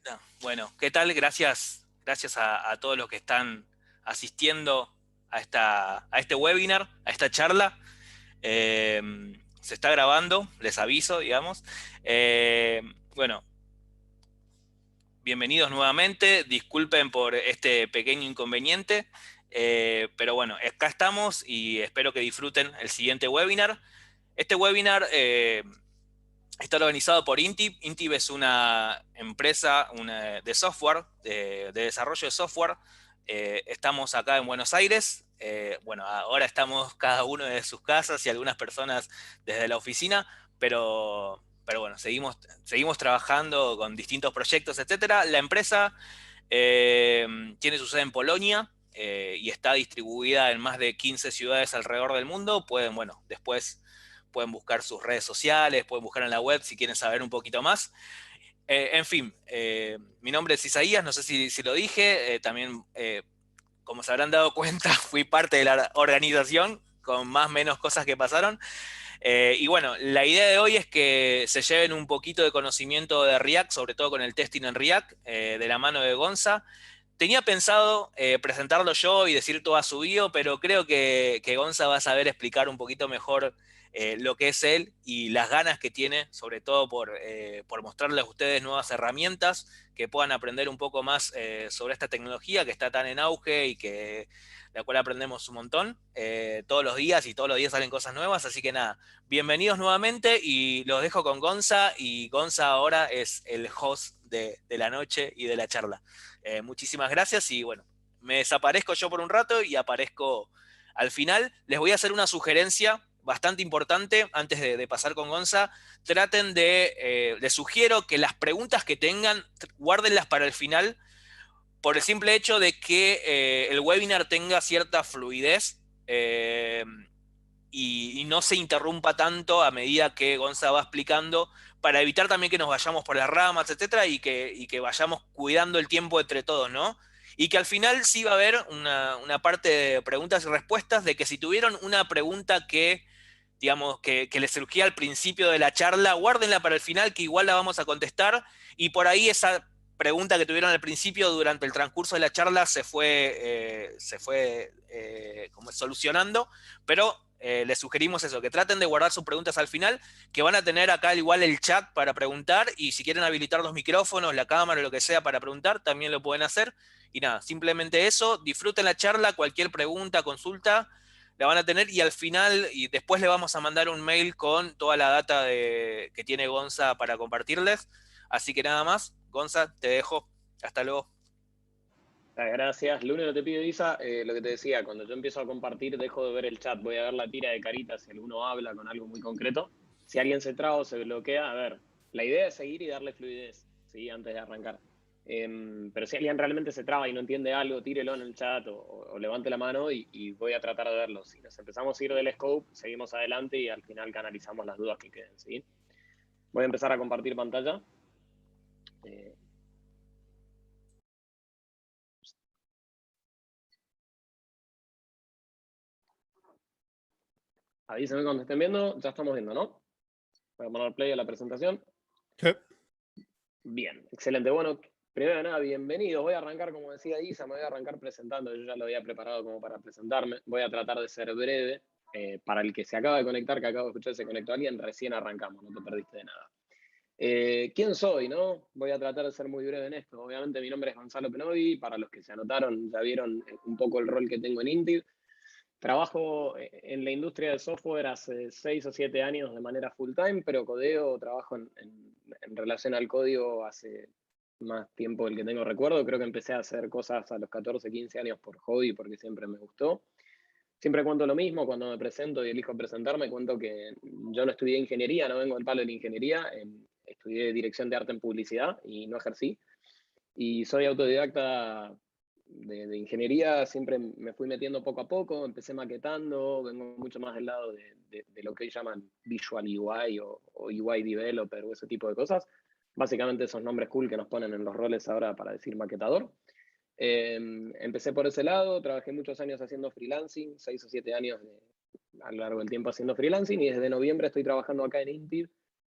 No, bueno, ¿qué tal? Gracias a todos los que están asistiendo a este webinar, a esta charla. Eh, Se está grabando, les aviso, digamos. Eh, bueno, Bienvenidos nuevamente. Disculpen por este pequeño inconveniente, pero bueno, acá estamos y espero que disfruten el siguiente webinar. Este webinar está organizado por Intip. Intip es una empresa de software, de desarrollo de software. Estamos acá en Buenos Aires. Bueno, ahora estamos cada uno de sus casas y algunas personas desde la oficina, pero bueno, seguimos trabajando con distintos proyectos, etcétera. La empresa tiene su sede en Polonia y está distribuida en más de 15 ciudades alrededor del mundo. Bueno, después pueden buscar sus redes sociales, pueden buscar en la web si quieren saber un poquito más. En fin, mi nombre es Isaías, no sé si lo dije, también, como se habrán dado cuenta, fui parte de la organización con más o menos cosas que pasaron. Y bueno, la idea de hoy es que se lleven un poquito de conocimiento de React, sobre todo con el testing en React, de la mano de Gonza. Tenía pensado presentarlo yo y decir toda su bio, pero creo que Gonza va a saber explicar un poquito mejor lo que es él y las ganas que tiene, sobre todo por mostrarles a ustedes nuevas herramientas, que puedan aprender un poco más sobre esta tecnología que está tan en auge y la cual aprendemos un montón todos los días, y todos los días salen cosas nuevas. Así que nada, bienvenidos nuevamente y los dejo con Gonza, y Gonza ahora es el host de la noche y de la charla. Muchísimas gracias y bueno, me desaparezco yo por un rato y aparezco al final. Les voy a hacer una sugerencia bastante importante antes de pasar con Gonza. Les sugiero que las preguntas que tengan, guárdenlas para el final, por el simple hecho de que el webinar tenga cierta fluidez y no se interrumpa tanto a medida que Gonza va explicando, para evitar también que nos vayamos por las ramas, etcétera, y que vayamos cuidando el tiempo entre todos, ¿no? Y que al final sí va a haber una parte de preguntas y respuestas, de que si tuvieron una pregunta que, digamos, que les surgía al principio de la charla, guárdenla para el final, que igual la vamos a contestar, y por ahí esa pregunta que tuvieron al principio durante el transcurso de la charla se fue como solucionando, pero les sugerimos eso, que traten de guardar sus preguntas al final, que van a tener acá igual el chat para preguntar, y si quieren habilitar los micrófonos, la cámara, lo que sea para preguntar, también lo pueden hacer. Y nada, simplemente eso, disfruten la charla, cualquier pregunta, consulta, la van a tener, y al final, y después le vamos a mandar un mail con toda la data que tiene Gonza para compartirles. Así que nada más, Gonza, te dejo. Hasta luego. Gracias. Lo único que te pido, Isa, lo que te decía, cuando yo empiezo a compartir, dejo de ver el chat. Voy a ver la tira de caritas si alguno habla con algo muy concreto. Si alguien se traba o se bloquea, a ver, la idea es seguir y darle fluidez, ¿sí? Antes de arrancar. Pero si alguien realmente se traba y no entiende algo, tírelo en el chat o levante la mano y voy a tratar de verlo. Si nos empezamos a ir del scope, seguimos adelante y al final canalizamos las dudas que queden, ¿sí? Voy a empezar a compartir pantalla. Avísenme cuando estén viendo, ya estamos viendo, ¿no? Voy a poner play a la presentación. Sí. Bien, excelente. Bueno, primero de nada, bienvenidos. Voy a arrancar, como decía Isa, me voy a arrancar presentando. Yo ya lo había preparado como para presentarme. Voy a tratar de ser breve. Para el que se acaba de conectar, que acabo de escuchar, se conectó alguien, recién arrancamos, no te perdiste de nada. ¿Quién soy, no? Voy a tratar de ser muy breve en esto. Obviamente mi nombre es Gonzalo Penovi. Para los que se anotaron, ya vieron un poco el rol que tengo en Intip. Trabajo en la industria del software hace 6 o 7 años de manera full time, pero trabajo en relación al código hace más tiempo del que tengo recuerdo. Creo que empecé a hacer cosas a los 14, 15 años por hobby, porque siempre me gustó. Siempre cuento lo mismo cuando me presento y elijo presentarme, cuento que yo no estudié ingeniería, no vengo del palo de la ingeniería, estudié dirección de arte en publicidad y no ejercí. Y soy autodidacta de ingeniería, siempre me fui metiendo poco a poco, empecé maquetando, vengo mucho más del lado de lo que llaman Visual UI o UI Developer o ese tipo de cosas. Básicamente esos nombres cool que nos ponen en los roles ahora para decir maquetador. Empecé por ese lado, trabajé muchos años haciendo freelancing, 6 o 7 años a lo largo del tiempo haciendo freelancing, y desde noviembre estoy trabajando acá en Intip.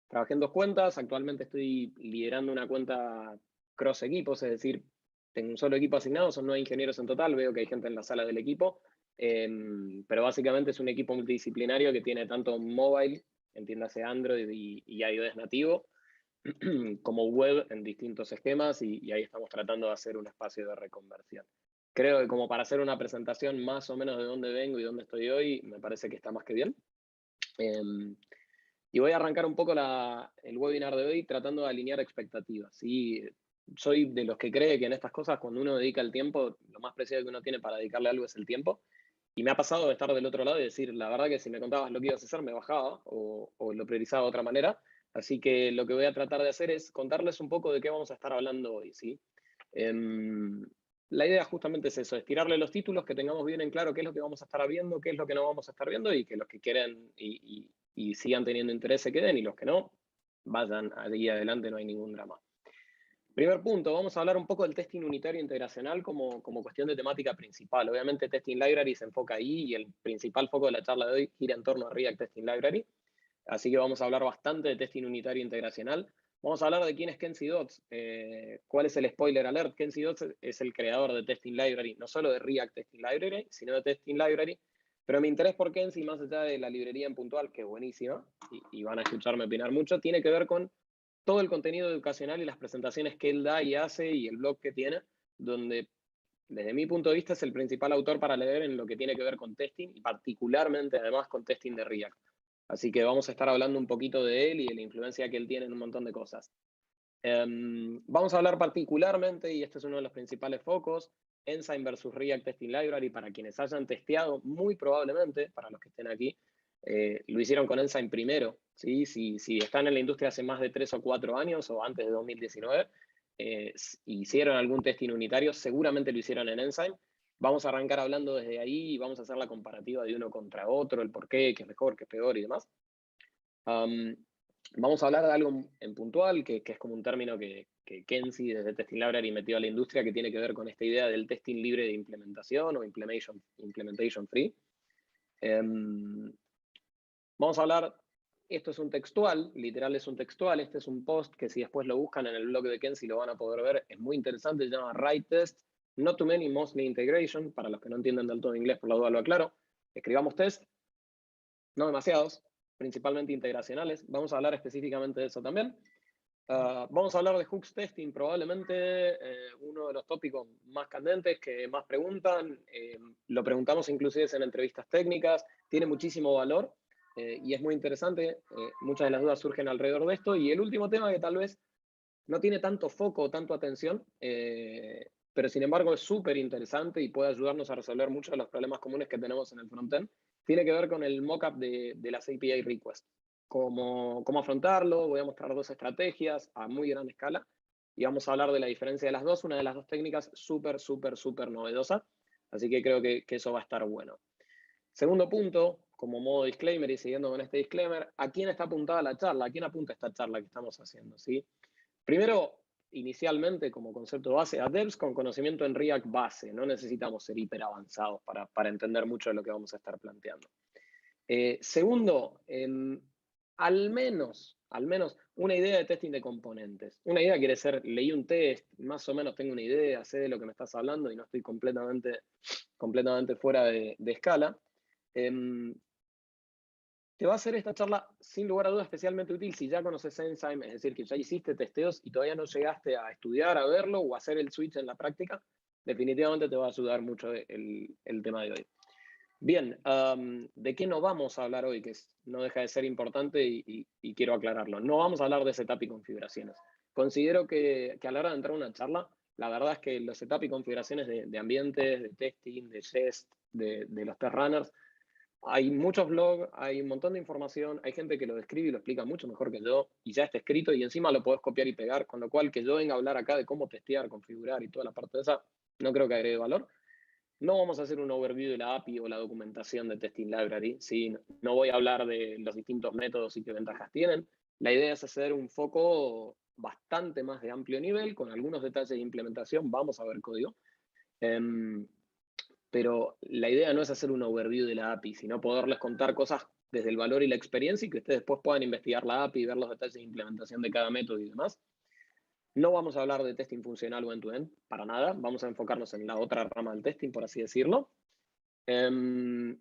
Trabajé en 2 cuentas, actualmente estoy liderando una cuenta cross equipos, es decir, tengo un solo equipo asignado, son 9 ingenieros en total, veo que hay gente en la sala del equipo, pero básicamente es un equipo multidisciplinario que tiene tanto mobile, entiéndase Android y iOS nativo, como web en distintos esquemas y ahí estamos tratando de hacer un espacio de reconversión. Creo que como para hacer una presentación más o menos de dónde vengo y dónde estoy hoy, me parece que está más que bien. Y voy a arrancar un poco el webinar de hoy tratando de alinear expectativas. ¿Sí? Soy de los que cree que en estas cosas, cuando uno dedica el tiempo, lo más preciado que uno tiene para dedicarle a algo es el tiempo. Y me ha pasado de estar del otro lado y decir, la verdad que si me contabas lo que ibas a hacer, me bajaba o lo priorizaba de otra manera. Así que lo que voy a tratar de hacer es contarles un poco de qué vamos a estar hablando hoy, ¿sí? La idea justamente es eso, es tirarle los títulos, que tengamos bien en claro qué es lo que vamos a estar viendo, qué es lo que no vamos a estar viendo y que los que quieren y sigan teniendo interés se queden y los que no, vayan ahí adelante, no hay ningún drama. Primer punto, vamos a hablar un poco del testing unitario integracional como cuestión de temática principal. Obviamente Testing Library se enfoca ahí y el principal foco de la charla de hoy gira en torno a React Testing Library. Así que vamos a hablar bastante de testing unitario integracional. Vamos a hablar de quién es Kenzie Dodds. ¿Cuál es el spoiler alert? Kenzie Dodds es el creador de Testing Library, no solo de React Testing Library, sino de Testing Library. Pero mi interés por Kenzie, más allá de la librería en puntual, que es buenísima, y van a escucharme opinar mucho, tiene que ver con todo el contenido educacional y las presentaciones que él da y hace y el blog que tiene, donde desde mi punto de vista es el principal autor para leer en lo que tiene que ver con testing y particularmente además con testing de React. Así que vamos a estar hablando un poquito de él y de la influencia que él tiene en un montón de cosas. Vamos a hablar particularmente, y este es uno de los principales focos, Ensign versus React Testing Library. Para quienes hayan testeado, muy probablemente, para los que estén aquí, lo hicieron con Ensign primero. ¿Sí? Si están en la industria hace más de 3 o 4 años o antes de 2019, hicieron algún testing unitario, seguramente lo hicieron en Ensign. Vamos a arrancar hablando desde ahí y vamos a hacer la comparativa de uno contra otro, el por qué, qué es mejor, qué es peor y demás. Vamos a hablar de algo en puntual, que es como un término que Kenzie desde Testing Library metió a la industria, que tiene que ver con esta idea del testing libre de implementación o implementation free. Vamos a hablar, esto es un textual, literal es un textual, este es un post que si después lo buscan en el blog de Kenzie lo van a poder ver, es muy interesante, se llama Write Test, Not Too Many, Mostly Integration. Para los que no entienden del todo inglés, por la duda lo aclaro. Escribamos test, no demasiados, principalmente integracionales. Vamos a hablar específicamente de eso también. Vamos a hablar de hooks testing, probablemente uno de los tópicos más candentes, que más preguntan. Lo preguntamos inclusive en entrevistas técnicas, tiene muchísimo valor y es muy interesante. Muchas de las dudas surgen alrededor de esto. Y el último tema que tal vez no tiene tanto foco o tanto atención, pero sin embargo es súper interesante y puede ayudarnos a resolver muchos de los problemas comunes que tenemos en el frontend. Tiene que ver con el mockup de las API requests. Cómo afrontarlo, voy a mostrar 2 estrategias a muy gran escala y vamos a hablar de la diferencia de las dos, una de las 2 técnicas súper novedosa, así que creo que eso va a estar bueno. Segundo punto, como modo disclaimer y siguiendo con este disclaimer, ¿a quién está apuntada la charla? ¿A quién apunta esta charla que estamos haciendo? ¿Sí? Primero, inicialmente, como concepto base, a devs con conocimiento en React base. No necesitamos ser hiper avanzados para entender mucho de lo que vamos a estar planteando. Segundo, al menos una idea de testing de componentes. Una idea quiere ser, leí un test, más o menos tengo una idea, sé de lo que me estás hablando y no estoy completamente fuera de escala. Te va a hacer esta charla, sin lugar a dudas, especialmente útil si ya conoces Enzyme, es decir, que ya hiciste testeos y todavía no llegaste a estudiar, a verlo o a hacer el switch en la práctica. Definitivamente te va a ayudar mucho el tema de hoy. Bien, ¿de qué no vamos a hablar hoy? Que no deja de ser importante y quiero aclararlo. No vamos a hablar de setup y configuraciones. Considero que a la hora de entrar a una charla, la verdad es que los setup y configuraciones de ambientes, de testing, de jest, de los test runners, hay muchos blogs, hay un montón de información, hay gente que lo describe y lo explica mucho mejor que yo, y ya está escrito y encima lo podés copiar y pegar, con lo cual que yo venga a hablar acá de cómo testear, configurar y toda la parte de esa, no creo que agregue valor. No vamos a hacer un overview de la API o la documentación de Testing Library, ¿sí? No voy a hablar de los distintos métodos y qué ventajas tienen. La idea es hacer un foco bastante más de amplio nivel, con algunos detalles de implementación, vamos a ver código. Pero la idea no es hacer un overview de la API, sino poderles contar cosas desde el valor y la experiencia y que ustedes después puedan investigar la API y ver los detalles de implementación de cada método y demás. No vamos a hablar de testing funcional o end-to-end, para nada. Vamos a enfocarnos en la otra rama del testing, por así decirlo. Em,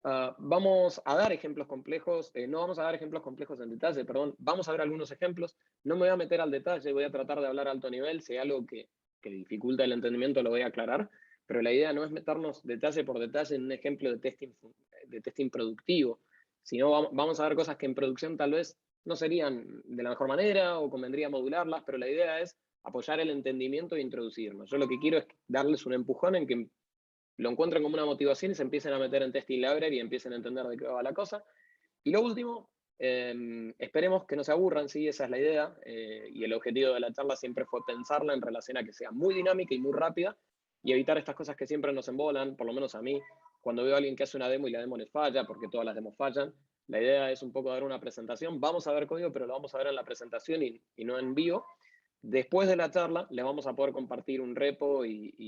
vamos a dar ejemplos complejos, no vamos a dar ejemplos complejos en detalle, perdón, vamos a ver algunos ejemplos, no me voy a meter al detalle, voy a tratar de hablar a alto nivel, si hay algo que dificulta el entendimiento lo voy a aclarar, pero la idea no es meternos detalle por detalle en un ejemplo de testing productivo, sino vamos a ver cosas que en producción tal vez no serían de la mejor manera o convendría modularlas, pero la idea es apoyar el entendimiento e introducirnos. Yo lo que quiero es darles un empujón en que lo encuentren como una motivación y se empiecen a meter en testing library y empiecen a entender de qué va la cosa. Y lo último, esperemos que no se aburran, sí, esa es la idea, y el objetivo de la charla siempre fue pensarla en relación a que sea muy dinámica y muy rápida y evitar estas cosas que siempre nos embolan, por lo menos a mí, cuando veo a alguien que hace una demo y la demo les falla, porque todas las demos fallan. La idea es un poco dar una presentación, vamos a ver código, pero lo vamos a ver en la presentación y no en vivo. Después de la charla, les vamos a poder compartir un repo y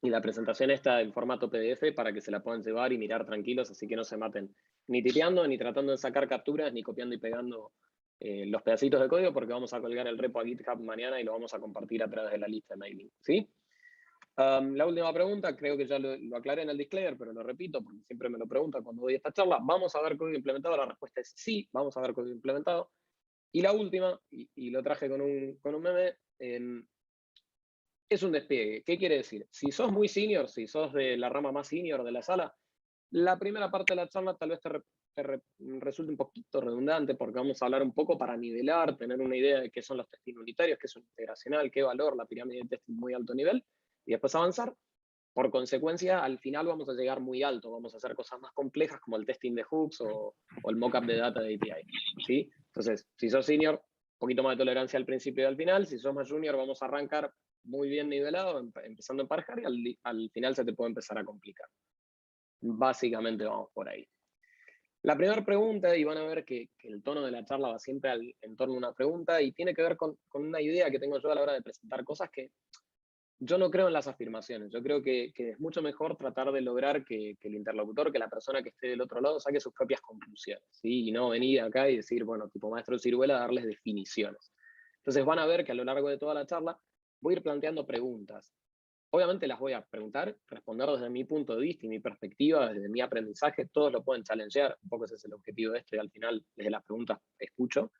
la presentación está en formato PDF para que se la puedan llevar y mirar tranquilos, así que no se maten ni tipeando, ni tratando de sacar capturas, ni copiando y pegando los pedacitos de código, porque vamos a colgar el repo a GitHub mañana y lo vamos a compartir a través de la lista de mailing. ¿Sí? La última pregunta, creo que ya lo aclaré en el disclaimer, pero lo repito porque siempre me lo preguntan cuando doy esta charla. ¿Vamos a ver código implementado? La respuesta es sí, vamos a ver código implementado. Y la última, y lo traje con un meme, es un despliegue. ¿Qué quiere decir? Si sos muy senior, si sos de la rama más senior de la sala, la primera parte de la charla tal vez resulte un poquito redundante porque vamos a hablar un poco para nivelar, tener una idea de qué son los testing unitarios, qué es un integracional, qué valor, la pirámide de testing muy alto nivel, y después avanzar. Por consecuencia, al final vamos a llegar muy alto, vamos a hacer cosas más complejas como el testing de hooks o el mockup de data de API. ¿Sí? Entonces, si sos senior, un poquito más de tolerancia al principio y al final. Si sos más junior, vamos a arrancar muy bien nivelado, empezando a emparejar y al final se te puede empezar a complicar. Básicamente vamos por ahí. La primera pregunta, y van a ver que el tono de la charla va siempre en torno a una pregunta y tiene que ver con una idea que tengo yo a la hora de presentar cosas que yo no creo en las afirmaciones. Yo creo que es mucho mejor tratar de lograr que el interlocutor, que la persona que esté del otro lado, saque sus propias conclusiones, ¿sí? Y no venir acá y decir, bueno, tipo maestro Ciruela, darles definiciones. Entonces van a ver que a lo largo de toda la charla voy a ir planteando preguntas. Obviamente las voy a preguntar, responder desde mi punto de vista y mi perspectiva, desde mi aprendizaje, todos lo pueden challengear, un poco ese es el objetivo de esto y al final desde las preguntas escucho.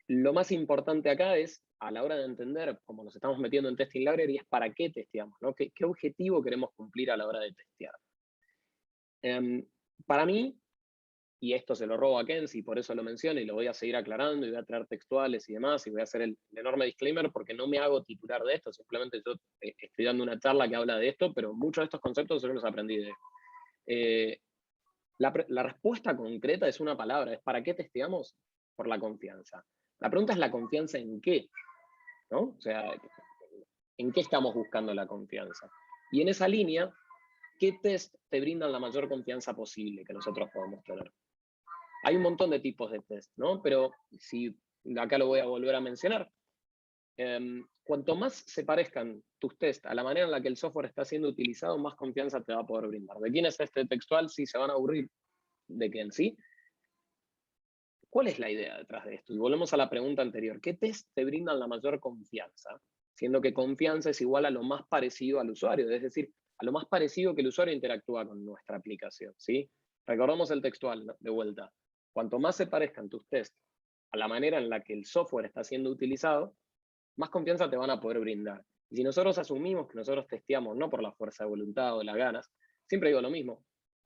Lo más importante acá es, a la hora de entender cómo nos estamos metiendo en testing library, es para qué testeamos, ¿no? ¿Qué objetivo queremos cumplir a la hora de testear? Para mí, y esto se lo robo a Kenzie, por eso lo menciono y lo voy a seguir aclarando y voy a traer textuales y demás y voy a hacer el enorme disclaimer porque no me hago titular de esto, simplemente yo estoy dando una charla que habla de esto, pero muchos de estos conceptos yo los aprendí de esto. La respuesta concreta es una palabra, es ¿para qué testeamos? Por la confianza. La pregunta es la confianza en qué, ¿no? O sea, ¿en qué estamos buscando la confianza? Y en esa línea, ¿qué test te brindan la mayor confianza posible que nosotros podemos tener? Hay un montón de tipos de test, ¿no? Pero si acá lo voy a volver a mencionar, cuanto más se parezcan tus tests a la manera en la que el software está siendo utilizado, más confianza te va a poder brindar. ¿De quién es este textual? Sí, se van a aburrir de que en sí. ¿Cuál es la idea detrás de esto? Y volvemos a la pregunta anterior. ¿Qué test te brindan la mayor confianza? Siendo que confianza es igual a lo más parecido al usuario, es decir, a lo más parecido que el usuario interactúa con nuestra aplicación, ¿sí? Recordamos el textual de vuelta. Cuanto más se parezcan tus tests a la manera en la que el software está siendo utilizado, más confianza te van a poder brindar. Y si nosotros asumimos que nosotros testeamos no por la fuerza de voluntad o las ganas, siempre digo lo mismo.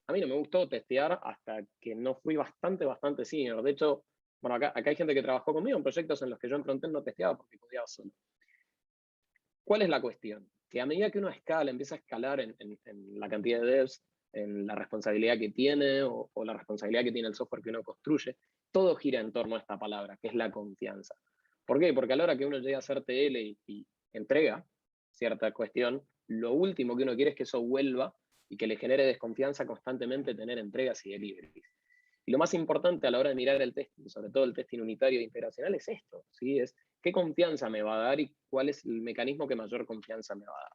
A mí no me gustó testear hasta que no fui bastante senior. De hecho, bueno, acá hay gente que trabajó conmigo en proyectos en los que yo en frontend no testeaba porque codiaba solo. ¿Cuál es la cuestión? Que a medida que uno escala, empieza a escalar en la cantidad de devs, en la responsabilidad que tiene o la responsabilidad que tiene el software que uno construye, todo gira en torno a esta palabra, que es la confianza. ¿Por qué? Porque a la hora que uno llega a hacer TL y entrega cierta cuestión, lo último que uno quiere es que eso vuelva y que le genere desconfianza constantemente tener entregas y deliveries. Y lo más importante a la hora de mirar el testing, sobre todo el testing unitario e integracional, es esto, ¿sí? Es qué confianza me va a dar y cuál es el mecanismo que mayor confianza me va a dar.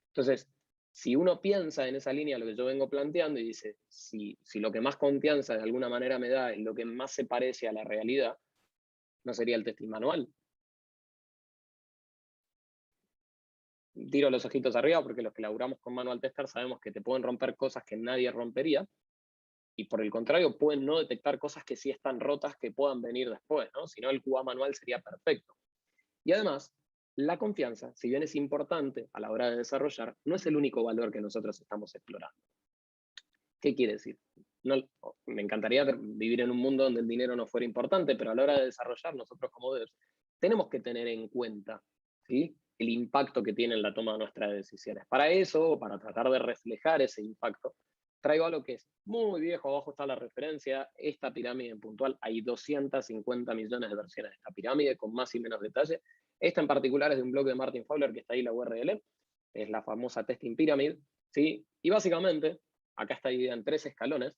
Entonces, si uno piensa en esa línea lo que yo vengo planteando y dice, si lo que más confianza de alguna manera me da es lo que más se parece a la realidad, no sería el testing manual, tiro los ojitos arriba porque los que laburamos con manual tester sabemos que te pueden romper cosas que nadie rompería, y por el contrario pueden no detectar cosas que sí están rotas que puedan venir después, ¿no? Si no, el QA manual sería perfecto. Y además, la confianza, si bien es importante a la hora de desarrollar, no es el único valor que nosotros estamos explorando. ¿Qué quiere decir? No, me encantaría vivir en un mundo donde el dinero no fuera importante, pero a la hora de desarrollar, nosotros como devs tenemos que tener en cuenta, ¿sí?, el impacto que tiene en la toma de nuestras decisiones. Para eso, para tratar de reflejar ese impacto, traigo algo que es muy viejo. Abajo está la referencia. Esta pirámide en puntual, hay 250 millones de versiones de esta pirámide, con más y menos detalle. Esta en particular es de un blog de Martin Fowler, que está ahí la URL, es la famosa Testing Pyramid, ¿sí? Y básicamente, acá está dividida en 3 escalones.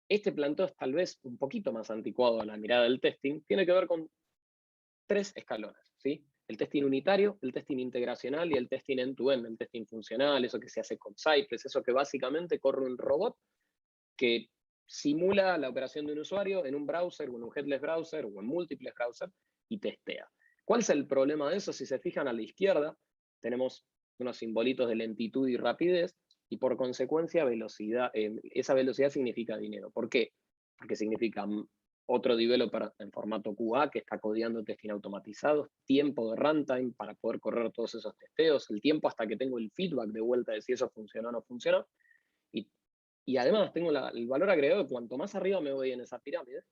Este planteo es tal vez un poquito más anticuado a la mirada del testing, tiene que ver con 3 escalones, ¿sí? El testing unitario, el testing integracional y el testing end-to-end, el testing funcional, eso que se hace con Cypress, eso que básicamente corre un robot que simula la operación de un usuario en un browser o en un headless browser o en múltiples browsers y testea. ¿Cuál es el problema de eso? Si se fijan a la izquierda, tenemos unos simbolitos de lentitud y rapidez, y por consecuencia velocidad. Esa velocidad significa dinero. ¿Por qué? Porque significa otro developer en formato QA que está codeando testing automatizados, tiempo de runtime para poder correr todos esos testeos, el tiempo hasta que tengo el feedback de vuelta de si eso funcionó o no funcionó. Y además tengo el valor agregado de cuanto más arriba me voy en esa pirámide,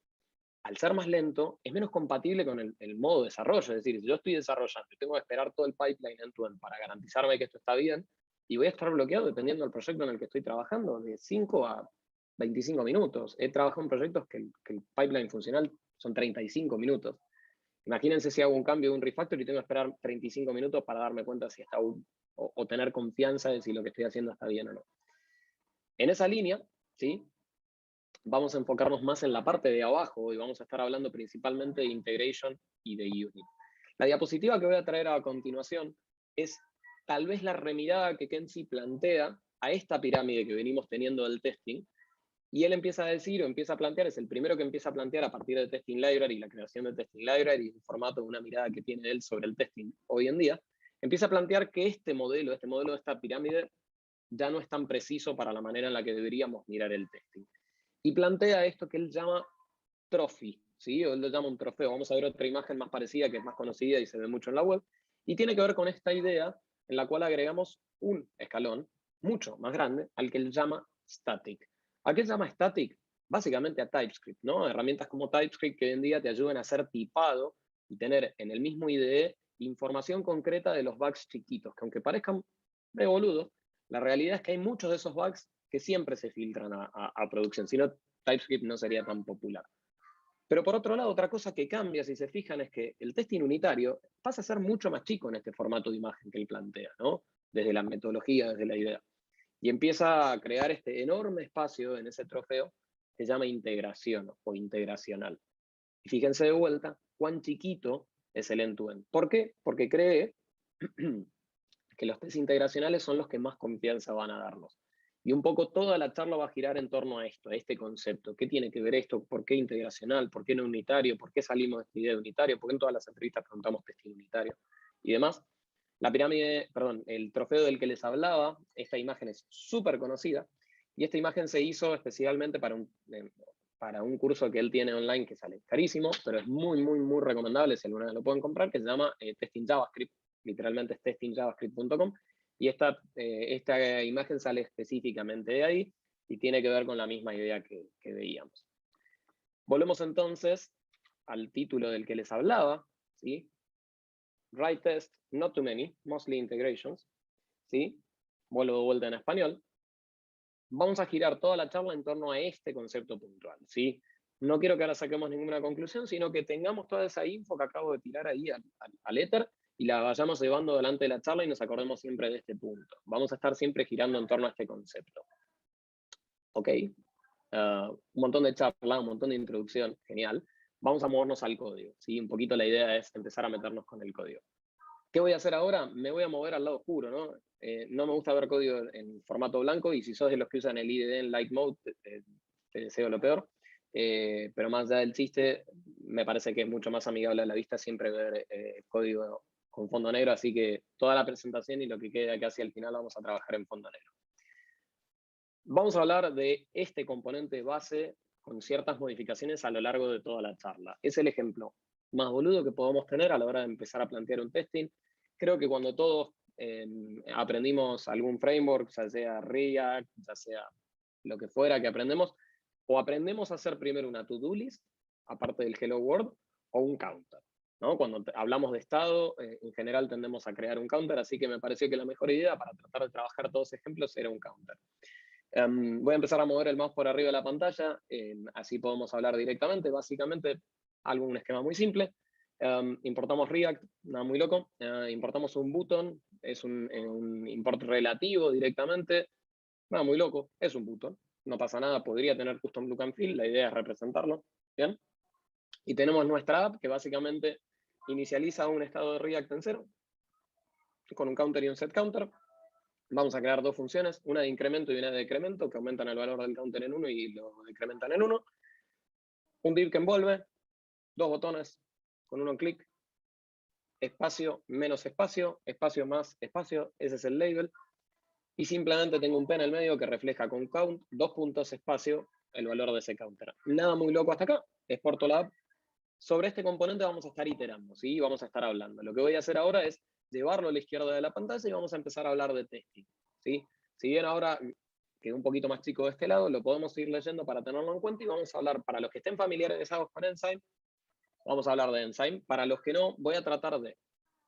al ser más lento, es menos compatible con el modo de desarrollo. Es decir, si yo estoy desarrollando y tengo que esperar todo el pipeline end-to-end para garantizarme que esto está bien, y voy a estar bloqueado dependiendo del proyecto en el que estoy trabajando, de 5 a 25 minutos. He trabajado en proyectos que el pipeline funcional son 35 minutos. Imagínense si hago un cambio de un refactor y tengo que esperar 35 minutos para darme cuenta si está o tener confianza de si lo que estoy haciendo está bien o no. En esa línea, ¿sí?, vamos a enfocarnos más en la parte de abajo y vamos a estar hablando principalmente de integration y de unit. La diapositiva que voy a traer a continuación es tal vez la remirada que Kenzie plantea a esta pirámide que venimos teniendo del testing, y él empieza a decir o empieza a plantear, es el primero que empieza a plantear a partir de Testing Library, la creación de Testing Library, el formato de una mirada que tiene él sobre el testing hoy en día, empieza a plantear que este modelo de esta pirámide ya no es tan preciso para la manera en la que deberíamos mirar el testing. Y plantea esto que él llama trophy, ¿sí? O él lo llama un trofeo. Vamos a ver otra imagen más parecida, que es más conocida y se ve mucho en la web, y tiene que ver con esta idea en la cual agregamos un escalón mucho más grande al que él llama static. ¿A qué llama static? Básicamente a TypeScript, ¿no? Herramientas como TypeScript que hoy en día te ayudan a hacer tipado y tener en el mismo IDE información concreta de los bugs chiquitos, que aunque parezcan de boludo, la realidad es que hay muchos de esos bugs que siempre se filtran a producción, si no, TypeScript no sería tan popular. Pero por otro lado, otra cosa que cambia, si se fijan, es que el testing unitario pasa a ser mucho más chico en este formato de imagen que él plantea, ¿no? Desde la metodología, desde la idea. Y empieza a crear este enorme espacio en ese trofeo que se llama integración o integracional. Y fíjense de vuelta cuán chiquito es el end-to-end. ¿Por qué? Porque cree que los test integracionales son los que más confianza van a darnos. Y un poco toda la charla va a girar en torno a esto, a este concepto. ¿Qué tiene que ver esto? ¿Por qué integracional? ¿Por qué no unitario? ¿Por qué salimos de esta idea de unitario? ¿Por qué en todas las entrevistas preguntamos testing unitario? Y demás. La pirámide, perdón, el trofeo del que les hablaba, esta imagen es súper conocida, y esta imagen se hizo especialmente para un curso que él tiene online que sale carísimo, pero es muy, muy, muy recomendable si alguna vez lo pueden comprar, que se llama Testing JavaScript. Literalmente es testingjavascript.com, y esta imagen sale específicamente de ahí y tiene que ver con la misma idea que veíamos. Volvemos entonces al título del que les hablaba, ¿sí? Write test, not too many, mostly integrations, ¿sí? Vuelvo de vuelta en español. Vamos a girar toda la charla en torno a este concepto puntual, ¿sí? No quiero que ahora saquemos ninguna conclusión, sino que tengamos toda esa info que acabo de tirar ahí al éter y la vayamos llevando delante de la charla y nos acordemos siempre de este punto. Vamos a estar siempre girando en torno a este concepto. ¿Ok? Un montón de charla, un montón de introducción, genial. Vamos a movernos al código, ¿sí? Un poquito la idea es empezar a meternos con el código. ¿Qué voy a hacer ahora? Me voy a mover al lado oscuro, ¿no? No me gusta ver código en formato blanco, y si sos de los que usan el IDE en light mode, te deseo lo peor. Pero más allá del chiste, me parece que es mucho más amigable a la vista siempre ver código con fondo negro, así que toda la presentación y lo que quede acá hacia el final vamos a trabajar en fondo negro. Vamos a hablar de este componente base con ciertas modificaciones a lo largo de toda la charla. Es el ejemplo más boludo que podemos tener a la hora de empezar a plantear un testing. Creo que cuando todos aprendimos algún framework, ya sea React, ya sea lo que fuera que aprendemos, o aprendemos a hacer primero una to-do list, aparte del Hello World, o un counter, ¿no? Cuando hablamos de estado, en general tendemos a crear un counter, así que me pareció que la mejor idea para tratar de trabajar todos los ejemplos era un counter. Voy a empezar a mover el mouse por arriba de la pantalla, así podemos hablar directamente. Básicamente, un esquema muy simple. Importamos React, nada muy loco. Importamos un button, es un import relativo directamente. Nada muy loco, es un button. No pasa nada, podría tener custom look and feel, la idea es representarlo. ¿Bien? Y tenemos nuestra app que básicamente inicializa un estado de React en 0, con un counter y un set counter. Vamos a crear dos funciones, una de incremento y una de decremento, que aumentan el valor del counter en 1 y lo decrementan en 1. Un div que envuelve, dos botones con uno clic, espacio menos espacio, espacio más espacio, ese es el label. Y simplemente tengo un P en el medio que refleja con count, dos puntos espacio, el valor de ese counter. Nada muy loco hasta acá, exporto la app. Sobre este componente vamos a estar iterando, ¿sí? Vamos a estar hablando. Lo que voy a hacer ahora es llevarlo a la izquierda de la pantalla y vamos a empezar a hablar de testing, ¿sí? Si bien ahora quedó un poquito más chico de este lado, lo podemos ir leyendo para tenerlo en cuenta y vamos a hablar, para los que estén familiarizados con Enzyme, vamos a hablar de Enzyme. Para los que no, voy a tratar de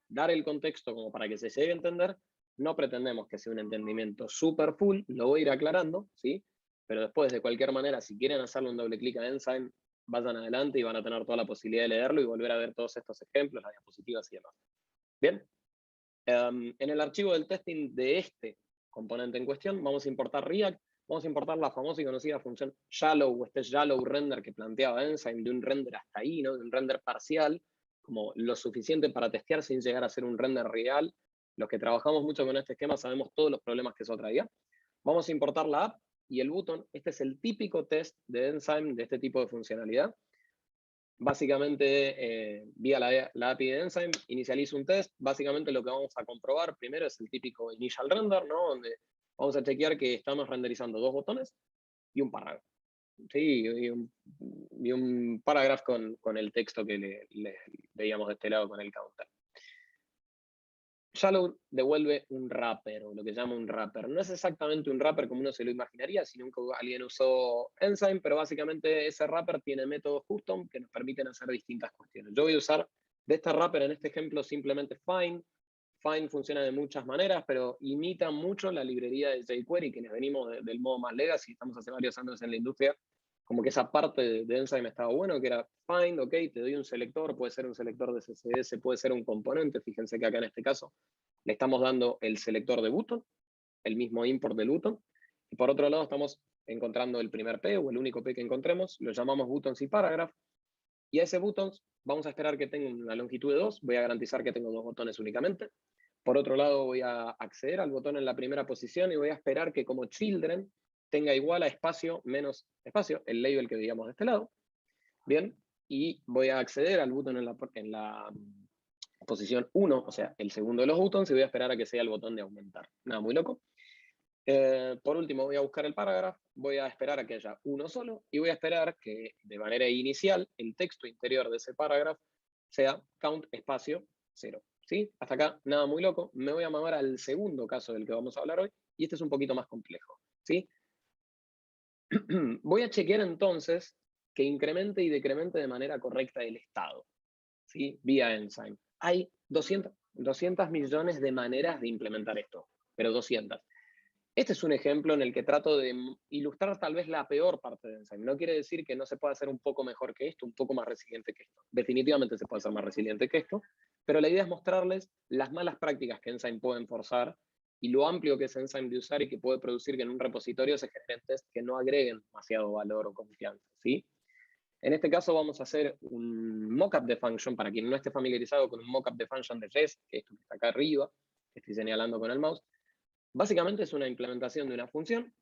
dar el contexto como para que se llegue a entender. No pretendemos que sea un entendimiento súper full, lo voy a ir aclarando, ¿sí? Pero después, de cualquier manera, si quieren hacerle un doble clic a Enzyme, vayan adelante y van a tener toda la posibilidad de leerlo y volver a ver todos estos ejemplos, las diapositivas y demás. Bien. En el archivo del testing de este componente en cuestión, vamos a importar React, vamos a importar la famosa y conocida función shallow, o este shallow render que planteaba Enzyme, de un render hasta ahí, ¿no? De un render parcial, como lo suficiente para testear sin llegar a ser un render real. Los que trabajamos mucho con este esquema sabemos todos los problemas que eso traía. Vamos a importar la app y el button. Este es el típico test de Enzyme de este tipo de funcionalidad. Básicamente, vía la API de Enzyme, inicializo un test. Básicamente lo que vamos a comprobar primero es el típico initial render, ¿no? Donde vamos a chequear que estamos renderizando dos botones y un parágrafo. Sí, y un parágrafo con el texto que le veíamos de este lado con el counter. Shallow devuelve un wrapper, o lo que llama un wrapper. No es exactamente un wrapper como uno se lo imaginaría, sino que alguien usó Enzyme, pero básicamente ese wrapper tiene métodos custom que nos permiten hacer distintas cuestiones. Yo voy a usar de este wrapper en este ejemplo simplemente find. Find funciona de muchas maneras, pero imita mucho la librería de jQuery, quienes venimos del modo más legacy, estamos hace varios años en la industria, como que esa parte de Enzyme estaba bueno, que era find, ok, te doy un selector, puede ser un selector de CSS, puede ser un componente. Fíjense que acá en este caso le estamos dando el selector de button, el mismo import del button, y por otro lado estamos encontrando el primer P o el único P que encontremos, lo llamamos buttons y paragraph, y a ese buttons vamos a esperar que tenga una longitud de 2, voy a garantizar que tengo dos botones únicamente. Por otro lado voy a acceder al botón en la primera posición y voy a esperar que como children tenga igual a espacio menos espacio, el label que veíamos de este lado. Bien, y voy a acceder al botón en la posición 1, o sea, el segundo de los buttons, y voy a esperar a que sea el botón de aumentar. Nada muy loco. Por último, voy a buscar el parágrafo, voy a esperar a que haya uno solo, y voy a esperar que de manera inicial el texto interior de ese parágrafo sea count espacio 0. ¿Sí? Hasta acá, nada muy loco. Me voy a mover al segundo caso del que vamos a hablar hoy, y este es un poquito más complejo. ¿Sí? Voy a chequear entonces que incremente y decremente de manera correcta el estado, ¿sí? Vía Enzyme. Hay 200 millones de maneras de implementar esto, pero 200. Este es un ejemplo en el que trato de ilustrar tal vez la peor parte de Enzyme. No quiere decir que no se pueda hacer un poco mejor que esto, un poco más resiliente que esto. Definitivamente se puede hacer más resiliente que esto, pero la idea es mostrarles las malas prácticas que Enzyme pueden forzar y lo amplio que es Enzyme de usar y que puede producir que en un repositorio se generen tests que no agreguen demasiado valor o confianza, ¿sí? En este caso vamos a hacer un mockup de function, para quien no esté familiarizado con un mockup de function de REST, que es esto que está acá arriba, que estoy señalando con el mouse. Básicamente es una implementación de una función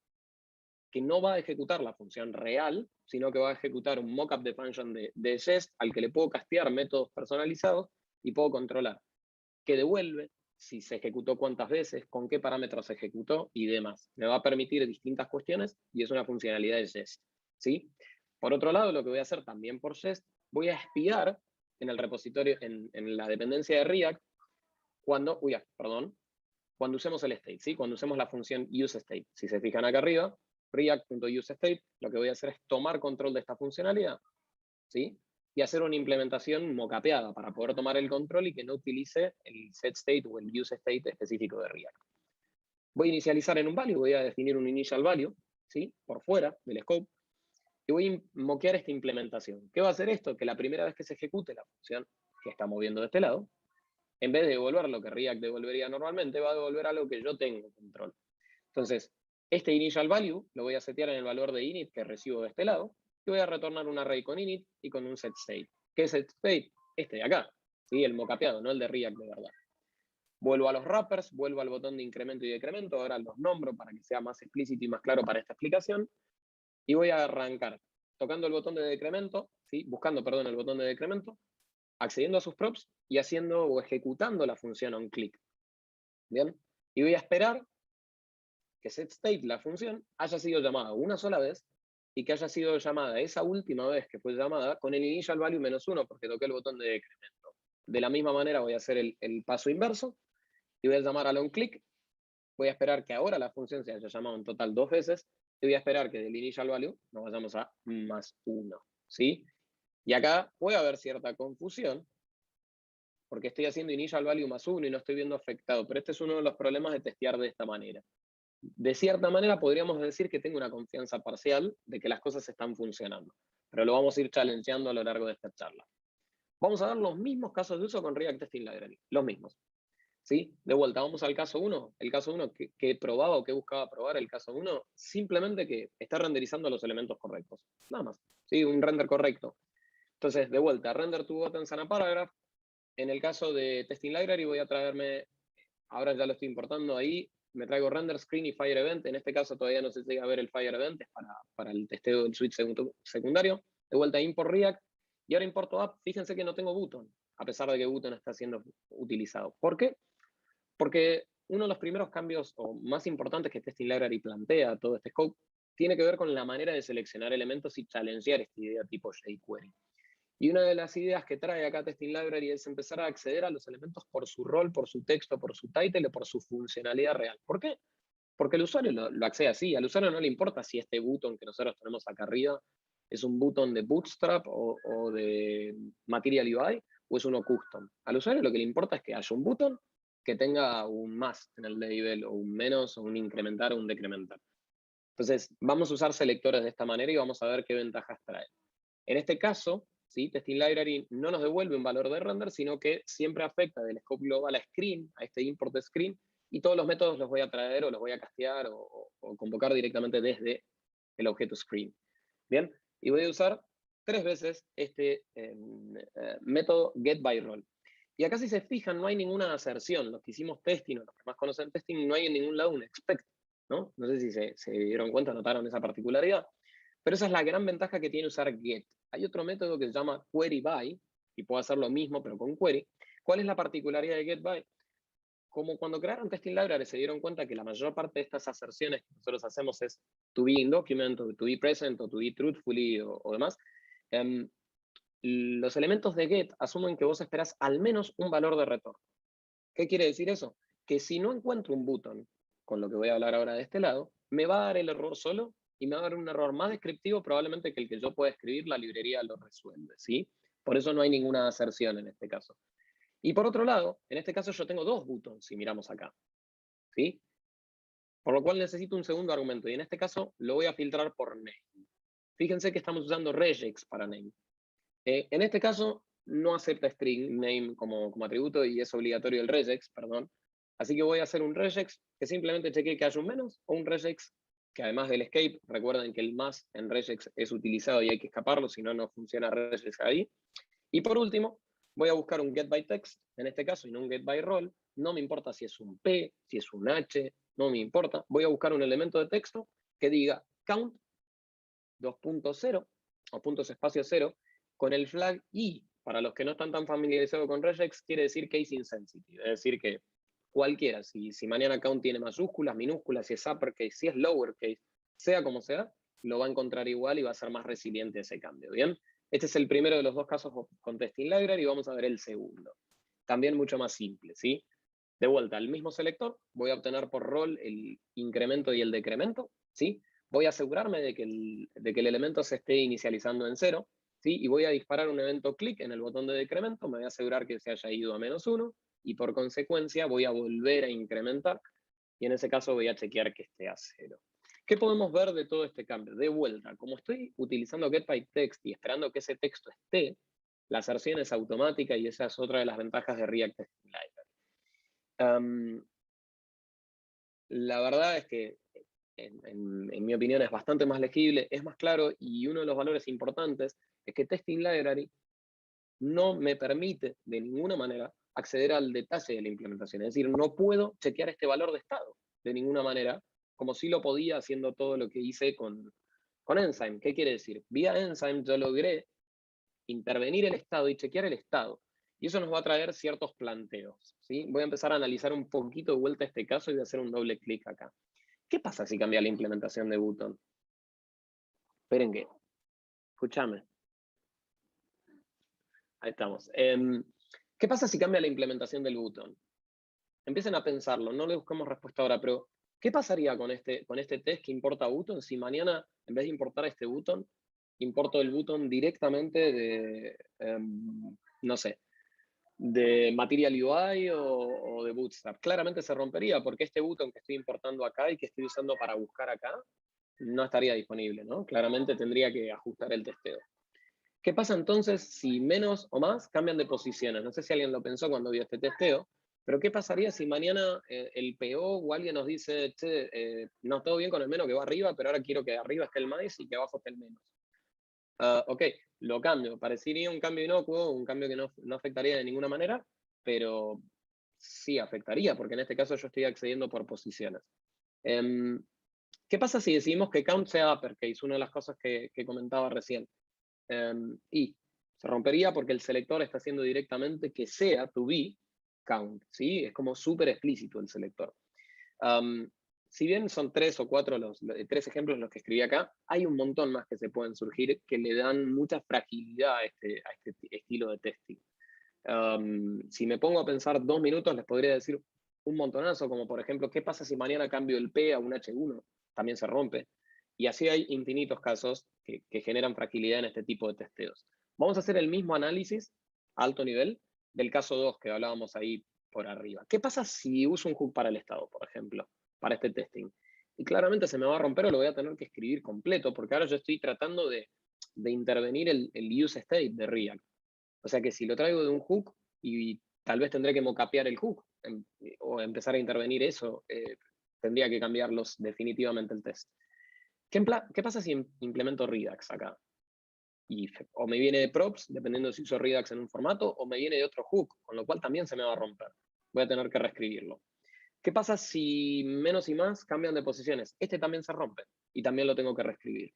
que no va a ejecutar la función real, sino que va a ejecutar un mockup de function de REST al que le puedo castear métodos personalizados y puedo controlar qué devuelve, si se ejecutó cuántas veces, con qué parámetros se ejecutó y demás. Me va a permitir distintas cuestiones y es una funcionalidad de Jest, ¿sí? Por otro lado, lo que voy a hacer también por Jest, voy a espiar en el repositorio, en la dependencia de React, cuando usemos el state, ¿sí? Cuando usemos la función useState. Si se fijan acá arriba, react.useState, lo que voy a hacer es tomar control de esta funcionalidad, ¿sí? Y hacer una implementación mocapeada para poder tomar el control y que no utilice el setState o el useState específico de React. Voy a inicializar en un value, voy a definir un initial value, ¿sí? Por fuera del scope, y voy a moquear esta implementación. ¿Qué va a hacer esto? Que la primera vez que se ejecute la función que estamos viendo de este lado, en vez de devolver lo que React devolvería normalmente, va a devolver algo que yo tengo control. Entonces, este initial value lo voy a setear en el valor de init que recibo de este lado, y voy a retornar un array con init y con un setState. ¿Qué es setState? Este de acá, ¿sí? El mocapeado, no el de React de verdad. Vuelvo a los wrappers, vuelvo al botón de incremento y decremento, ahora los nombro para que sea más explícito y más claro para esta explicación, y voy a arrancar tocando el botón de decremento, ¿sí? Buscando, perdón, el botón de decremento, accediendo a sus props y haciendo o ejecutando la función onClick. ¿Bien? Y voy a esperar que setState, la función, haya sido llamada una sola vez y que haya sido llamada esa última vez que fue llamada con el initial value -1 porque toqué el botón de decremento. De la misma manera voy a hacer el paso inverso y voy a llamar al onClick. Voy a esperar que ahora la función se haya llamado en total 2 veces y voy a esperar que del initial value nos vayamos a +1, ¿sí? Y acá puede haber cierta confusión porque estoy haciendo initial value +1 y no estoy viendo afectado, pero este es uno de los problemas de testear de esta manera. De cierta manera podríamos decir que tengo una confianza parcial de que las cosas están funcionando, pero lo vamos a ir challengeando a lo largo de esta charla. Vamos a ver los mismos casos de uso con React Testing Library, los mismos. ¿Sí? De vuelta, vamos al caso 1. El caso 1 que he probado o que buscaba probar, el caso 1, simplemente que está renderizando los elementos correctos. Nada más. ¿Sí? Un render correcto. Entonces, de vuelta, render to buttons and a paragraph. En el caso de Testing Library voy a traerme, ahora ya lo estoy importando ahí, me traigo render screen y fire event. En este caso todavía no se llega a ver el fire event, es para el testeo del switch secundario. De vuelta, import React. Y ahora importo app. Fíjense que no tengo button, a pesar de que button está siendo utilizado. ¿Por qué? Porque uno de los primeros cambios o más importantes que Testing Library plantea todo este scope tiene que ver con la manera de seleccionar elementos y challengear esta idea tipo jQuery. Y una de las ideas que trae acá Testing Library es empezar a acceder a los elementos por su rol, por su texto, por su title o por su funcionalidad real. ¿Por qué? Porque el usuario lo accede así. Al usuario no le importa si este button que nosotros tenemos acá arriba es un button de Bootstrap o de Material UI o es uno custom. Al usuario lo que le importa es que haya un button que tenga un más en el label, o un menos, o un incrementar, o un decrementar. Entonces, vamos a usar selectores de esta manera y vamos a ver qué ventajas trae. En este caso, ¿sí? Testing Library no nos devuelve un valor de render, sino que siempre afecta del scope global a screen, a este import de screen, y todos los métodos los voy a traer o los voy a castear o convocar directamente desde el objeto screen. Bien, y voy a usar 3 veces este método getByRole. Y acá si se fijan no hay ninguna aserción. Los que hicimos testing o los que más conocen testing no hay en ningún lado un expect, ¿no? No sé si se dieron cuenta, notaron esa particularidad. Pero esa es la gran ventaja que tiene usar get. Hay otro método que se llama queryBy y puedo hacer lo mismo pero con query. ¿Cuál es la particularidad de getBy? Como cuando crearon Testing Library se dieron cuenta que la mayor parte de estas aserciones que nosotros hacemos es to be in document, o to be present, o to be truthfully, o demás, los elementos de get asumen que vos esperás al menos un valor de retorno. ¿Qué quiere decir eso? Que si no encuentro un button, con lo que voy a hablar ahora de este lado, me va a dar el error solo y me va a dar un error más descriptivo probablemente que el que yo pueda escribir, la librería lo resuelve, ¿sí? Por eso no hay ninguna aserción en este caso. Y por otro lado, en este caso yo tengo 2 buttons, si miramos acá, ¿sí? Por lo cual necesito un segundo argumento, y en este caso lo voy a filtrar por name. Fíjense que estamos usando regex para name. En este caso, no acepta string name como atributo y es obligatorio el regex, perdón. Así que voy a hacer un regex que simplemente chequee que haya un menos, o un regex que además del escape, recuerden que el más en regex es utilizado y hay que escaparlo, si no, no funciona regex ahí. Y por último, voy a buscar un getByText, en este caso, y no un getByRole. No me importa si es un P, si es un H, no me importa. Voy a buscar un elemento de texto que diga count 2.0 o puntos espacio 0 con el flag i. Para los que no están tan familiarizados con regex, quiere decir case insensitive, es decir que cualquiera, si mañana count tiene mayúsculas, minúsculas, si es uppercase, si es lowercase, sea como sea, lo va a encontrar igual y va a ser más resiliente a ese cambio, ¿bien? Este es el primero de los dos casos con Testing Library y vamos a ver el segundo. También mucho más simple, ¿sí? De vuelta, el mismo selector, voy a obtener por rol el incremento y el decremento, ¿sí? Voy a asegurarme de que el elemento se esté inicializando en 0, ¿sí? Y voy a disparar un evento clic en el botón de decremento, me voy a asegurar que se haya ido a -1, y por consecuencia voy a volver a incrementar, y en ese caso voy a chequear que esté a 0. ¿Qué podemos ver de todo este cambio? De vuelta, como estoy utilizando getByText y esperando que ese texto esté, la aserción es automática y esa es otra de las ventajas de React Testing Library. La verdad es que, en mi opinión, es bastante más legible, es más claro, y uno de los valores importantes es que Testing Library no me permite de ninguna manera acceder al detalle de la implementación. Es decir, no puedo chequear este valor de estado de ninguna manera, como si lo podía haciendo todo lo que hice con Enzyme. ¿Qué quiere decir? Vía Enzyme yo logré intervenir el estado y chequear el estado. Y eso nos va a traer ciertos planteos, ¿sí? Voy a empezar a analizar un poquito de vuelta este caso y voy a hacer un doble clic acá. ¿Qué pasa si cambia la implementación de Button? Esperen que, escúchame. Ahí estamos. ¿Qué pasa si cambia la implementación del Button? Empiecen a pensarlo, no le busquemos respuesta ahora, pero ¿qué pasaría con este test que importa Button si mañana, en vez de importar este Button, importo el Button directamente de, no sé, de Material UI o de Bootstrap? Claramente se rompería porque este botón que estoy importando acá y que estoy usando para buscar acá no estaría disponible, ¿no? Claramente tendría que ajustar el testeo. ¿Qué pasa entonces si menos o más cambian de posiciones? No sé si alguien lo pensó cuando vio este testeo, pero ¿qué pasaría si mañana el PO o alguien nos dice, che, no, todo bien con el menos que va arriba, pero ahora quiero que arriba esté el más y que abajo esté el menos? Ok, lo cambio. Parecería un cambio inocuo, un cambio que no afectaría de ninguna manera, pero sí afectaría, porque en este caso yo estoy accediendo por posiciones. ¿Qué pasa si decidimos que count sea uppercase? Una de las cosas que comentaba recién. Y se rompería porque el selector está haciendo directamente que sea to be count, ¿sí? Es como súper explícito el selector. Si bien son 3 o 4 3 ejemplos los que escribí acá, hay un montón más que se pueden surgir que le dan mucha fragilidad a este estilo de testing. Si me pongo a pensar 2 minutos, les podría decir un montonazo, como por ejemplo, ¿qué pasa si mañana cambio el P a un H1? También se rompe. Y así hay infinitos casos que generan fragilidad en este tipo de testeos. Vamos a hacer el mismo análisis a alto nivel del caso 2 que hablábamos ahí por arriba. ¿Qué pasa si uso un hook para el estado, por ejemplo, para este testing? Y claramente se me va a romper o lo voy a tener que escribir completo, porque ahora yo estoy tratando de intervenir el use state de React. O sea que si lo traigo de un hook y tal vez tendré que mocapear el hook o empezar a intervenir eso, tendría que cambiarlos definitivamente el test. ¿Qué pasa si implemento Redux acá? O me viene de props, dependiendo si uso Redux en un formato, o me viene de otro hook, con lo cual también se me va a romper. Voy a tener que reescribirlo. ¿Qué pasa si menos y más cambian de posiciones? Este también se rompe y también lo tengo que reescribir.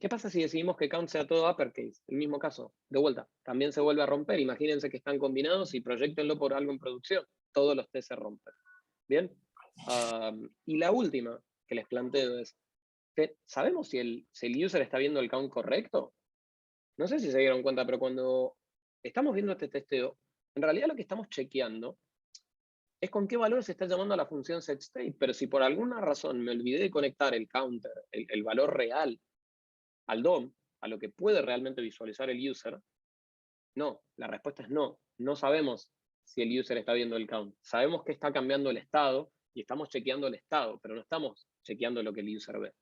¿Qué pasa si decidimos que count sea todo uppercase? El mismo caso, de vuelta, también se vuelve a romper. Imagínense que están combinados y proyectenlo por algo en producción. Todos los T se rompen. ¿Bien? Y la última que les planteo es, ¿sabemos si el user está viendo el count correcto? No sé si se dieron cuenta, pero cuando estamos viendo este testeo, en realidad lo que estamos chequeando es con qué valor se está llamando a la función setState. Pero si por alguna razón me olvidé de conectar el counter, el valor real, al DOM, a lo que puede realmente visualizar el user, no, la respuesta es no. No sabemos si el user está viendo el count. Sabemos que está cambiando el estado y estamos chequeando el estado, pero no estamos chequeando lo que el user ve.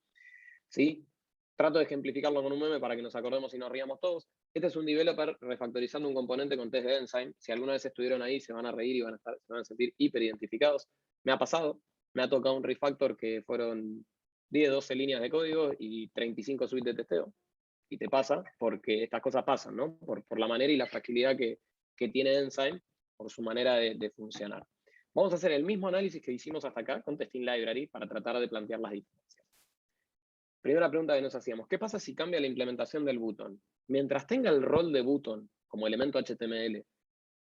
¿Sí? Trato de ejemplificarlo con un meme para que nos acordemos y nos riamos todos. Este es un developer refactorizando un componente con test de Enzyme. Si alguna vez estuvieron ahí, se van a reír y se van a sentir hiper identificados. Me ha pasado, me ha tocado un refactor que fueron 10, 12 líneas de código y 35 suites de testeo. Y te pasa porque estas cosas pasan, ¿no? Por la manera y la fragilidad que tiene Enzyme, por su manera de funcionar. Vamos a hacer el mismo análisis que hicimos hasta acá con Testing Library para tratar de plantear las diferencias. Primera pregunta que nos hacíamos, ¿qué pasa si cambia la implementación del button? Mientras tenga el rol de button como elemento HTML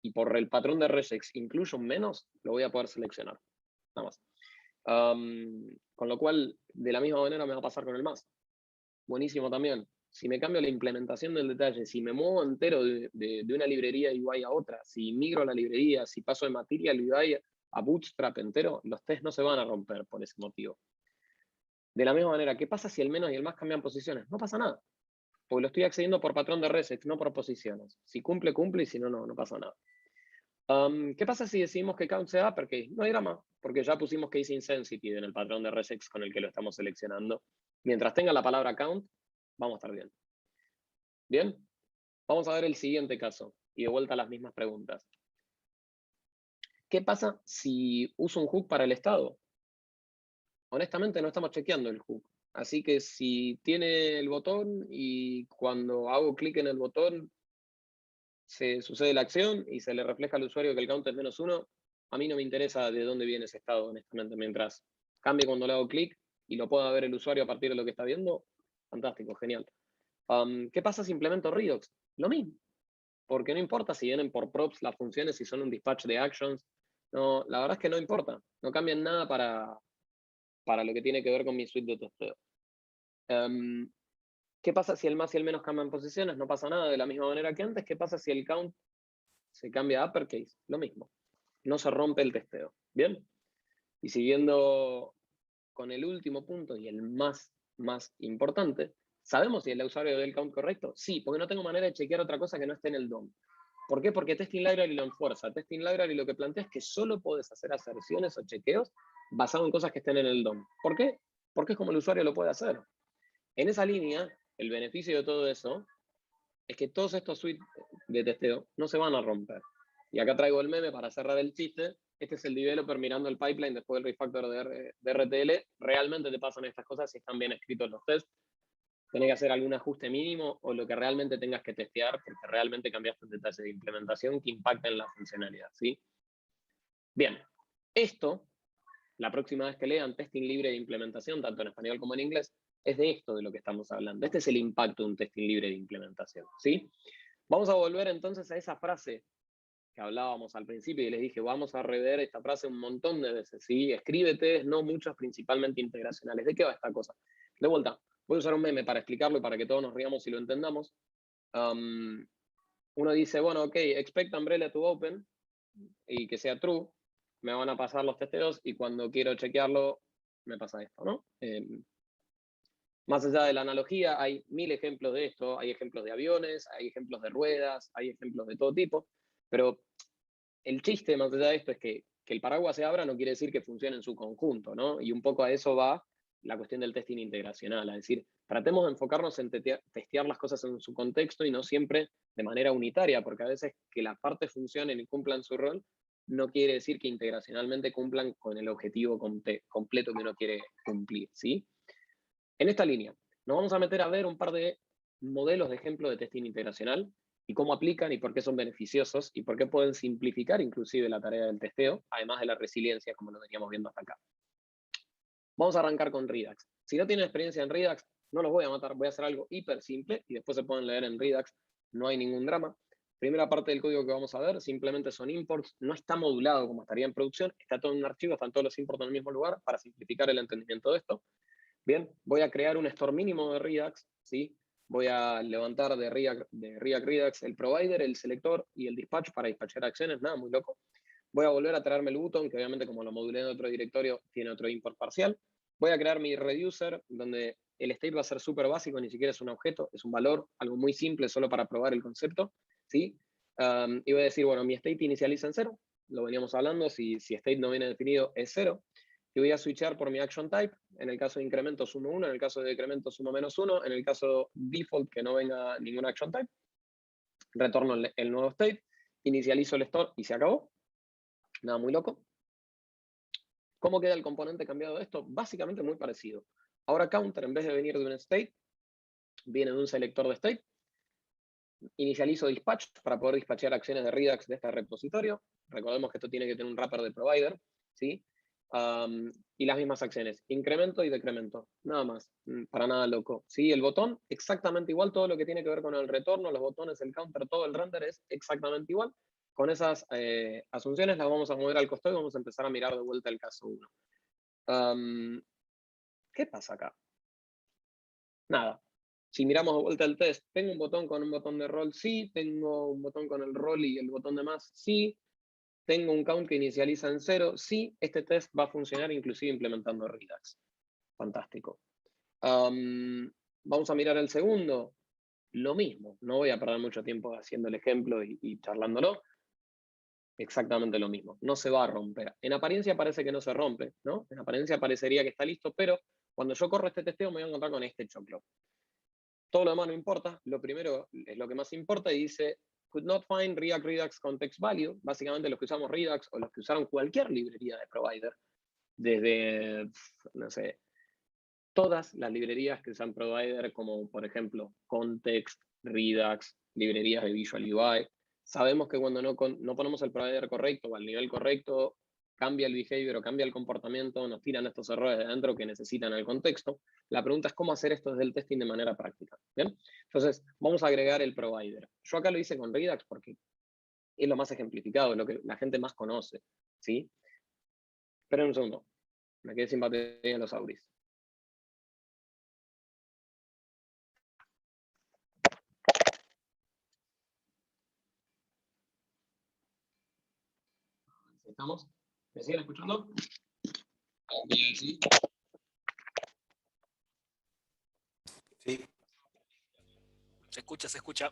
y por el patrón de regex incluyo un menos, lo voy a poder seleccionar. Nada más. Con lo cual, de la misma manera me va a pasar con el más. Buenísimo también. Si me cambio la implementación del detalle, si me muevo entero de una librería UI a otra, si migro la librería, si paso de Material UI a Bootstrap entero, los tests no se van a romper por ese motivo. De la misma manera, ¿qué pasa si el menos y el más cambian posiciones? No pasa nada, porque lo estoy accediendo por patrón de regex, no por posiciones. Si cumple, cumple, y si no, no pasa nada. ¿Qué pasa si decidimos que count sea uppercase? No hay drama, porque ya pusimos case insensitive en el patrón de regex con el que lo estamos seleccionando. Mientras tenga la palabra count, vamos a estar bien. ¿Bien? Vamos a ver el siguiente caso, y de vuelta a las mismas preguntas. ¿Qué pasa si uso un hook para el estado? Honestamente no estamos chequeando el hook. Así que si tiene el botón y cuando hago clic en el botón se sucede la acción y se le refleja al usuario que el count es -1, a mí no me interesa de dónde viene ese estado, honestamente. Mientras cambie cuando le hago clic y lo pueda ver el usuario a partir de lo que está viendo, fantástico, genial. ¿Qué pasa si implemento Redux? Lo mismo. Porque no importa si vienen por props las funciones, si son un dispatch de actions. No, la verdad es que no importa. No cambian nada para lo que tiene que ver con mi suite de testeo. ¿Qué pasa si el más y el menos cambian posiciones? No pasa nada de la misma manera que antes. ¿Qué pasa si el count se cambia a uppercase? Lo mismo. No se rompe el testeo. ¿Bien? Y siguiendo con el último punto y el más importante, ¿sabemos si el usuario dio el count correcto? Sí, porque no tengo manera de chequear otra cosa que no esté en el DOM. ¿Por qué? Porque Testing Library lo enfuerza. Testing Library lo que plantea es que solo puedes hacer aserciones o chequeos basados en cosas que estén en el DOM. ¿Por qué? Porque es como el usuario lo puede hacer. En esa línea, el beneficio de todo eso es que todos estos suites de testeo no se van a romper. Y acá traigo el meme para cerrar el chiste. Este es el developer mirando el pipeline después del refactor de RTL. Realmente te pasan estas cosas si están bien escritos los tests. Tenés que hacer algún ajuste mínimo o lo que realmente tengas que testear porque realmente cambiaste el detalle de implementación que impacta en la funcionalidad, ¿sí? Bien, esto, la próxima vez que lean testing libre de implementación, tanto en español como en inglés, es de esto de lo que estamos hablando. Este es el impacto de un testing libre de implementación, ¿sí? Vamos a volver entonces a esa frase que hablábamos al principio y les dije, vamos a rever esta frase un montón de veces, ¿sí? Escríbete, no muchos, principalmente integracionales. ¿De qué va esta cosa? De vuelta, voy a usar un meme para explicarlo y para que todos nos riamos y lo entendamos. Uno dice, bueno, ok, expect umbrella to open y que sea true, me van a pasar los testeos y cuando quiero chequearlo, me pasa esto, ¿no? Más allá de la analogía, hay 1000 ejemplos de esto, hay ejemplos de aviones, hay ejemplos de ruedas, hay ejemplos de todo tipo, pero el chiste más allá de esto es que el paraguas se abra no quiere decir que funcione en su conjunto, ¿no? Y un poco a eso va la cuestión del testing integracional, es decir, tratemos de enfocarnos en testear las cosas en su contexto y no siempre de manera unitaria, porque a veces que las partes funcionen y cumplan su rol no quiere decir que integracionalmente cumplan con el objetivo completo que uno quiere cumplir, ¿sí? En esta línea, nos vamos a meter a ver un par de modelos de ejemplo de testing integracional y cómo aplican y por qué son beneficiosos y por qué pueden simplificar inclusive la tarea del testeo, además de la resiliencia, como lo veníamos viendo hasta acá. Vamos a arrancar con Redux. Si no tienen experiencia en Redux, no los voy a matar, voy a hacer algo hiper simple y después se pueden leer en Redux, no hay ningún drama. Primera parte del código que vamos a ver simplemente son imports, no está modulado como estaría en producción, está todo en un archivo, están todos los imports en el mismo lugar para simplificar el entendimiento de esto. Bien, voy a crear un store mínimo de Redux, ¿sí? Voy a levantar de React Redux el provider, el selector y el dispatch para dispatchar acciones, nada, muy loco. Voy a volver a traerme el button, que obviamente como lo modulé en otro directorio, tiene otro import parcial. Voy a crear mi reducer, donde el state va a ser súper básico, ni siquiera es un objeto, es un valor, algo muy simple, solo para probar el concepto, ¿sí? Y voy a decir, bueno, mi state inicializa en 0, lo veníamos hablando, si state no viene definido es 0, y voy a switchar por mi action type, en el caso de incremento sumo 1, en el caso de decremento sumo -1, en el caso default que no venga ningún action type, retorno el nuevo state, inicializo el store y se acabó. Nada muy loco. ¿Cómo queda el componente cambiado de esto? Básicamente muy parecido. Ahora counter, en vez de venir de un state, viene de un selector de state. Inicializo dispatch para poder dispatchear acciones de Redux de este repositorio. Recordemos que esto tiene que tener un wrapper de provider, ¿sí? Y las mismas acciones, incremento y decremento, nada más, para nada loco. ¿Sí? El botón, exactamente igual, todo lo que tiene que ver con el retorno, los botones, el counter, todo el render es exactamente igual. Con esas asunciones las vamos a mover al costado y vamos a empezar a mirar de vuelta el caso 1. ¿Qué pasa acá? Nada. Si miramos de vuelta el test, ¿tengo un botón con un botón de roll? Sí. ¿Tengo un botón con el roll y el botón de más? Sí. ¿Tengo un count que inicializa en 0? Sí. Este test va a funcionar inclusive implementando Redux. Fantástico. Vamos a mirar el segundo. Lo mismo. No voy a perder mucho tiempo haciendo el ejemplo y charlándolo. Exactamente lo mismo. No se va a romper. En apariencia parece que no se rompe, ¿no? En apariencia parecería que está listo, pero cuando yo corro este testeo me voy a encontrar con este choclo. Todo lo demás no importa, lo primero es lo que más importa y dice could not find React Redux context value. Básicamente los que usamos Redux o los que usaron cualquier librería de provider, desde, no sé, todas las librerías que usan provider, como por ejemplo Context, Redux, librerías de Visual UI, sabemos que cuando no ponemos el provider correcto o al nivel correcto, cambia el behavior o cambia el comportamiento, nos tiran estos errores de adentro que necesitan el contexto. La pregunta es cómo hacer esto desde el testing de manera práctica. ¿Bien? Entonces, vamos a agregar el provider. Yo acá lo hice con Redux porque es lo más ejemplificado, lo que la gente más conoce. ¿Sí? Esperen un segundo. Me quedé sin batería en los auris. ¿Estamos? ¿Me siguen escuchando? Sí. Se escucha, se escucha.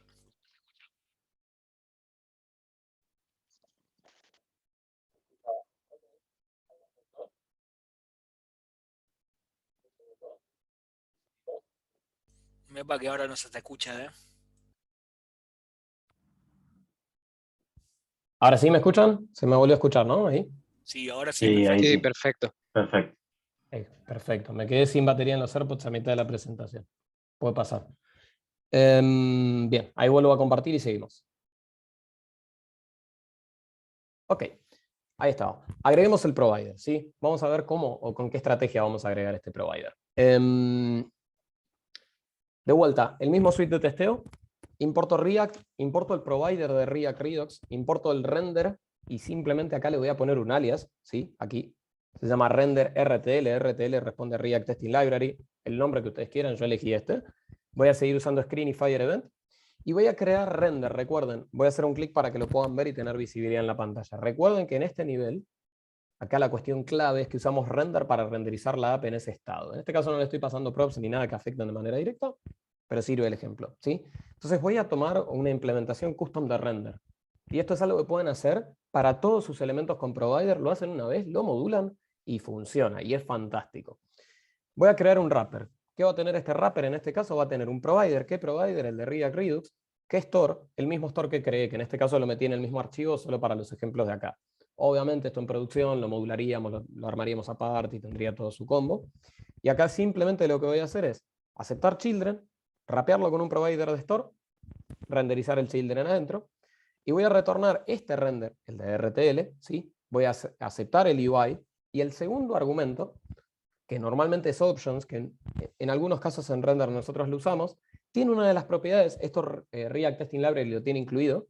Me parece que ahora no se te escucha, ¿eh? Ahora sí me escuchan, se me volvió a escuchar, ¿no? Ahí. Sí, ahora sí, Sí, perfecto. ahí Sí, sí. perfecto. Perfecto. Perfecto, me quedé sin batería en los AirPods a mitad de la presentación. Puede pasar. Bien, ahí vuelvo a compartir y seguimos. Ok, ahí está. Agreguemos el provider, ¿sí? Vamos a ver cómo o con qué estrategia vamos a agregar este provider. De vuelta, el mismo suite de testeo. Importo React, importo el provider de React Redux, importo el render y simplemente acá le voy a poner un alias, ¿sí? Aquí. Se llama render RTL. RTL responde a React Testing Library. El nombre que ustedes quieran, yo elegí este. Voy a seguir usando Screenifier Event. Y voy a crear render, recuerden. Voy a hacer un clic para que lo puedan ver y tener visibilidad en la pantalla. Recuerden que en este nivel, acá la cuestión clave es que usamos render para renderizar la app en ese estado. En este caso no le estoy pasando props ni nada que afecten de manera directa, pero sirve el ejemplo, ¿sí? Entonces voy a tomar una implementación custom de render. Y esto es algo que pueden hacer para todos sus elementos con provider. Lo hacen una vez, lo modulan y funciona. Y es fantástico. Voy a crear un wrapper. ¿Qué va a tener este wrapper? En este caso va a tener un provider. ¿Qué provider? El de React Redux. ¿Qué store? El mismo store que creé, que en este caso lo metí en el mismo archivo solo para los ejemplos de acá. Obviamente esto en producción lo modularíamos, lo armaríamos aparte y tendría todo su combo. Y acá simplemente lo que voy a hacer es aceptar children, rapearlo con un provider de store, renderizar el children adentro, y voy a retornar este render, el de RTL, ¿sí? Voy a aceptar el UI, y el segundo argumento, que normalmente es options, que en algunos casos en render nosotros lo usamos, tiene una de las propiedades, esto React Testing Library lo tiene incluido,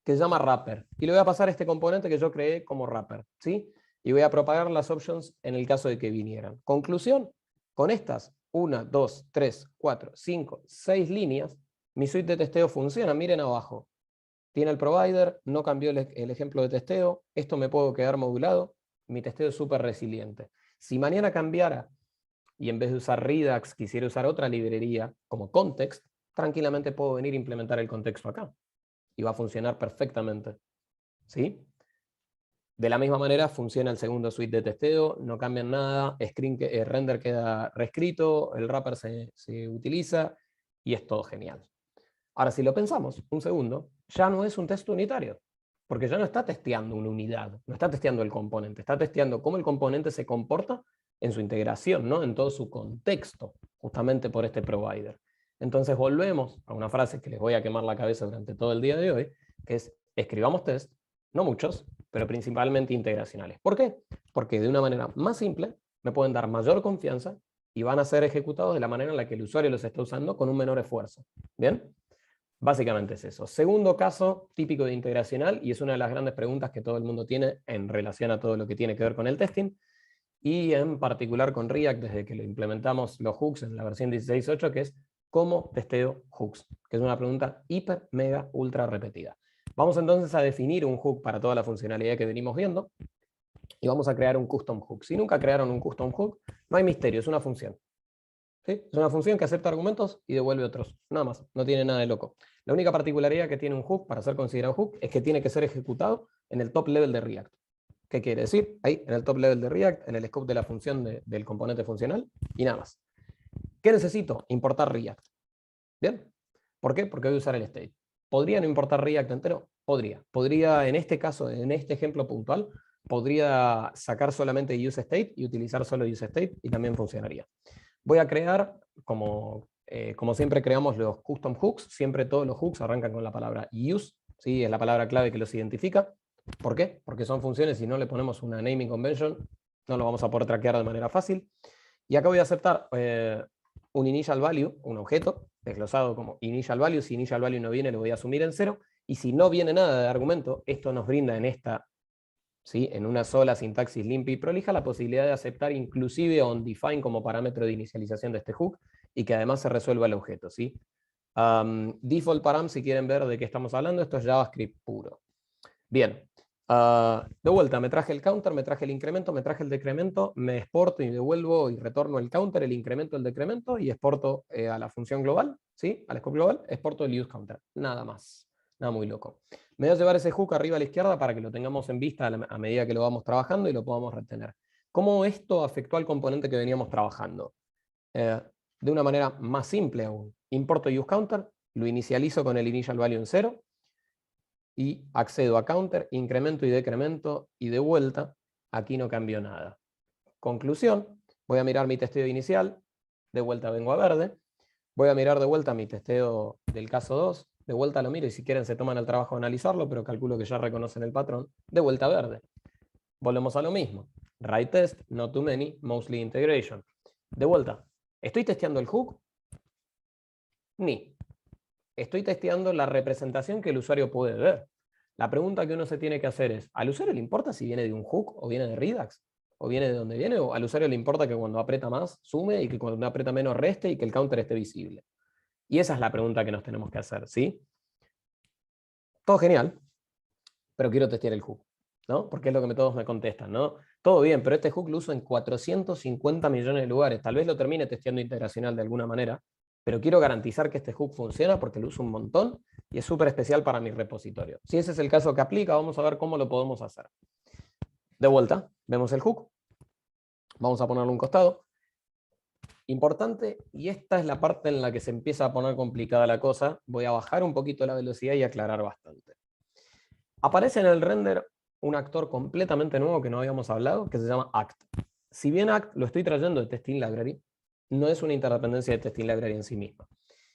que se llama wrapper. Y le voy a pasar este componente que yo creé como wrapper, ¿sí? Y voy a propagar las options en el caso de que vinieran. Conclusión, con estas 1, 2, 3, 4, 5, 6 líneas, mi suite de testeo funciona. Miren abajo. Tiene el provider, no cambió el ejemplo de testeo, esto me puedo quedar modulado, mi testeo es súper resiliente. Si mañana cambiara y en vez de usar Redux quisiera usar otra librería como Context, tranquilamente puedo venir a implementar el contexto acá. Y va a funcionar perfectamente. ¿Sí? De la misma manera funciona el segundo suite de testeo, no cambian nada, render queda reescrito, el wrapper se utiliza y es todo genial. Ahora, si lo pensamos, un segundo, ya no es un test unitario, porque ya no está testeando una unidad, no está testeando el componente, está testeando cómo el componente se comporta en su integración, ¿no? En todo su contexto, justamente por este provider. Entonces volvemos a una frase que les voy a quemar la cabeza durante todo el día de hoy, que es escribamos test, no muchos, pero principalmente integracionales. ¿Por qué? Porque de una manera más simple me pueden dar mayor confianza y van a ser ejecutados de la manera en la que el usuario los está usando con un menor esfuerzo. ¿Bien? Básicamente es eso. Segundo caso típico de integracional, y es una de las grandes preguntas que todo el mundo tiene en relación a todo lo que tiene que ver con el testing, y en particular con React desde que lo implementamos los hooks en la versión 16.8, que es ¿cómo testeo hooks? Que es una pregunta hiper, mega, ultra repetida. Vamos entonces a definir un hook para toda la funcionalidad que venimos viendo, y vamos a crear un custom hook. Si nunca crearon un custom hook, no hay misterio, es una función. ¿Sí? Es una función que acepta argumentos y devuelve otros. Nada más, no tiene nada de loco. La única particularidad que tiene un hook para ser considerado hook es que tiene que ser ejecutado en el top level de React. ¿Qué quiere decir? Ahí, en el top level de React, en el scope de la función del componente funcional, y nada más. ¿Qué necesito? Importar React. ¿Bien? ¿Por qué? Porque voy a usar el state. ¿Podría no importar React entero? Podría. Podría, en este caso, en este ejemplo puntual, podría sacar solamente useState y utilizar solo useState y también funcionaría. Voy a crear, como siempre creamos los custom hooks, siempre todos los hooks arrancan con la palabra use, ¿sí? Es la palabra clave que los identifica. ¿Por qué? Porque son funciones y no le ponemos una naming convention, no lo vamos a poder traquear de manera fácil. Y acá voy a aceptar un initial value, un objeto, desglosado como initial value. Si initial value no viene, lo voy a asumir en 0. Y si no viene nada de argumento, esto nos brinda en esta, ¿sí? En una sola sintaxis limpia y prolija, la posibilidad de aceptar inclusive onDefine como parámetro de inicialización de este hook, y que además se resuelva el objeto, ¿sí? Default param, si quieren ver de qué estamos hablando, esto es JavaScript puro. Bien. De vuelta, me traje el counter, me traje el incremento, me traje el decremento, me exporto y devuelvo y retorno el counter, el incremento, el decremento, y exporto a la función global, ¿sí? Al scope global, exporto el useCounter. Nada más. Nada muy loco. Me voy a llevar ese hook arriba a la izquierda para que lo tengamos en vista a medida que lo vamos trabajando y lo podamos retener. ¿Cómo esto afectó al componente que veníamos trabajando? De una manera más simple aún. Importo useCounter, lo inicializo con el initial value en 0, y accedo a counter, incremento y decremento, y de vuelta, aquí no cambió nada. Conclusión, voy a mirar mi testeo inicial, de vuelta vengo a verde, voy a mirar de vuelta mi testeo del caso 2, de vuelta lo miro y si quieren se toman el trabajo de analizarlo, pero calculo que ya reconocen el patrón, de vuelta a verde. Volvemos a lo mismo. Write test, not too many, mostly integration. De vuelta, ¿estoy testeando el hook? Ni. Estoy testeando la representación que el usuario puede ver. La pregunta que uno se tiene que hacer es, ¿al usuario le importa si viene de un hook o viene de Redux? ¿O viene de donde viene? ¿O al usuario le importa que cuando aprieta más sume y que cuando aprieta menos reste y que el counter esté visible? Y esa es la pregunta que nos tenemos que hacer, ¿sí? Todo genial, pero quiero testear el hook, ¿no? Porque es lo que todos me contestan, ¿no? Todo bien, pero este hook lo uso en 450 millones de lugares. Tal vez lo termine testeando integracional de alguna manera, pero quiero garantizar que este hook funciona porque lo uso un montón y es súper especial para mi repositorio. Si ese es el caso que aplica, vamos a ver cómo lo podemos hacer. De vuelta, vemos el hook. Vamos a ponerlo a un costado. Importante, y esta es la parte en la que se empieza a poner complicada la cosa, voy a bajar un poquito la velocidad y aclarar bastante. Aparece en el render un actor completamente nuevo que no habíamos hablado, que se llama Act. Si bien Act lo estoy trayendo de Testing Library, no es una interdependencia de Testing Library en sí misma.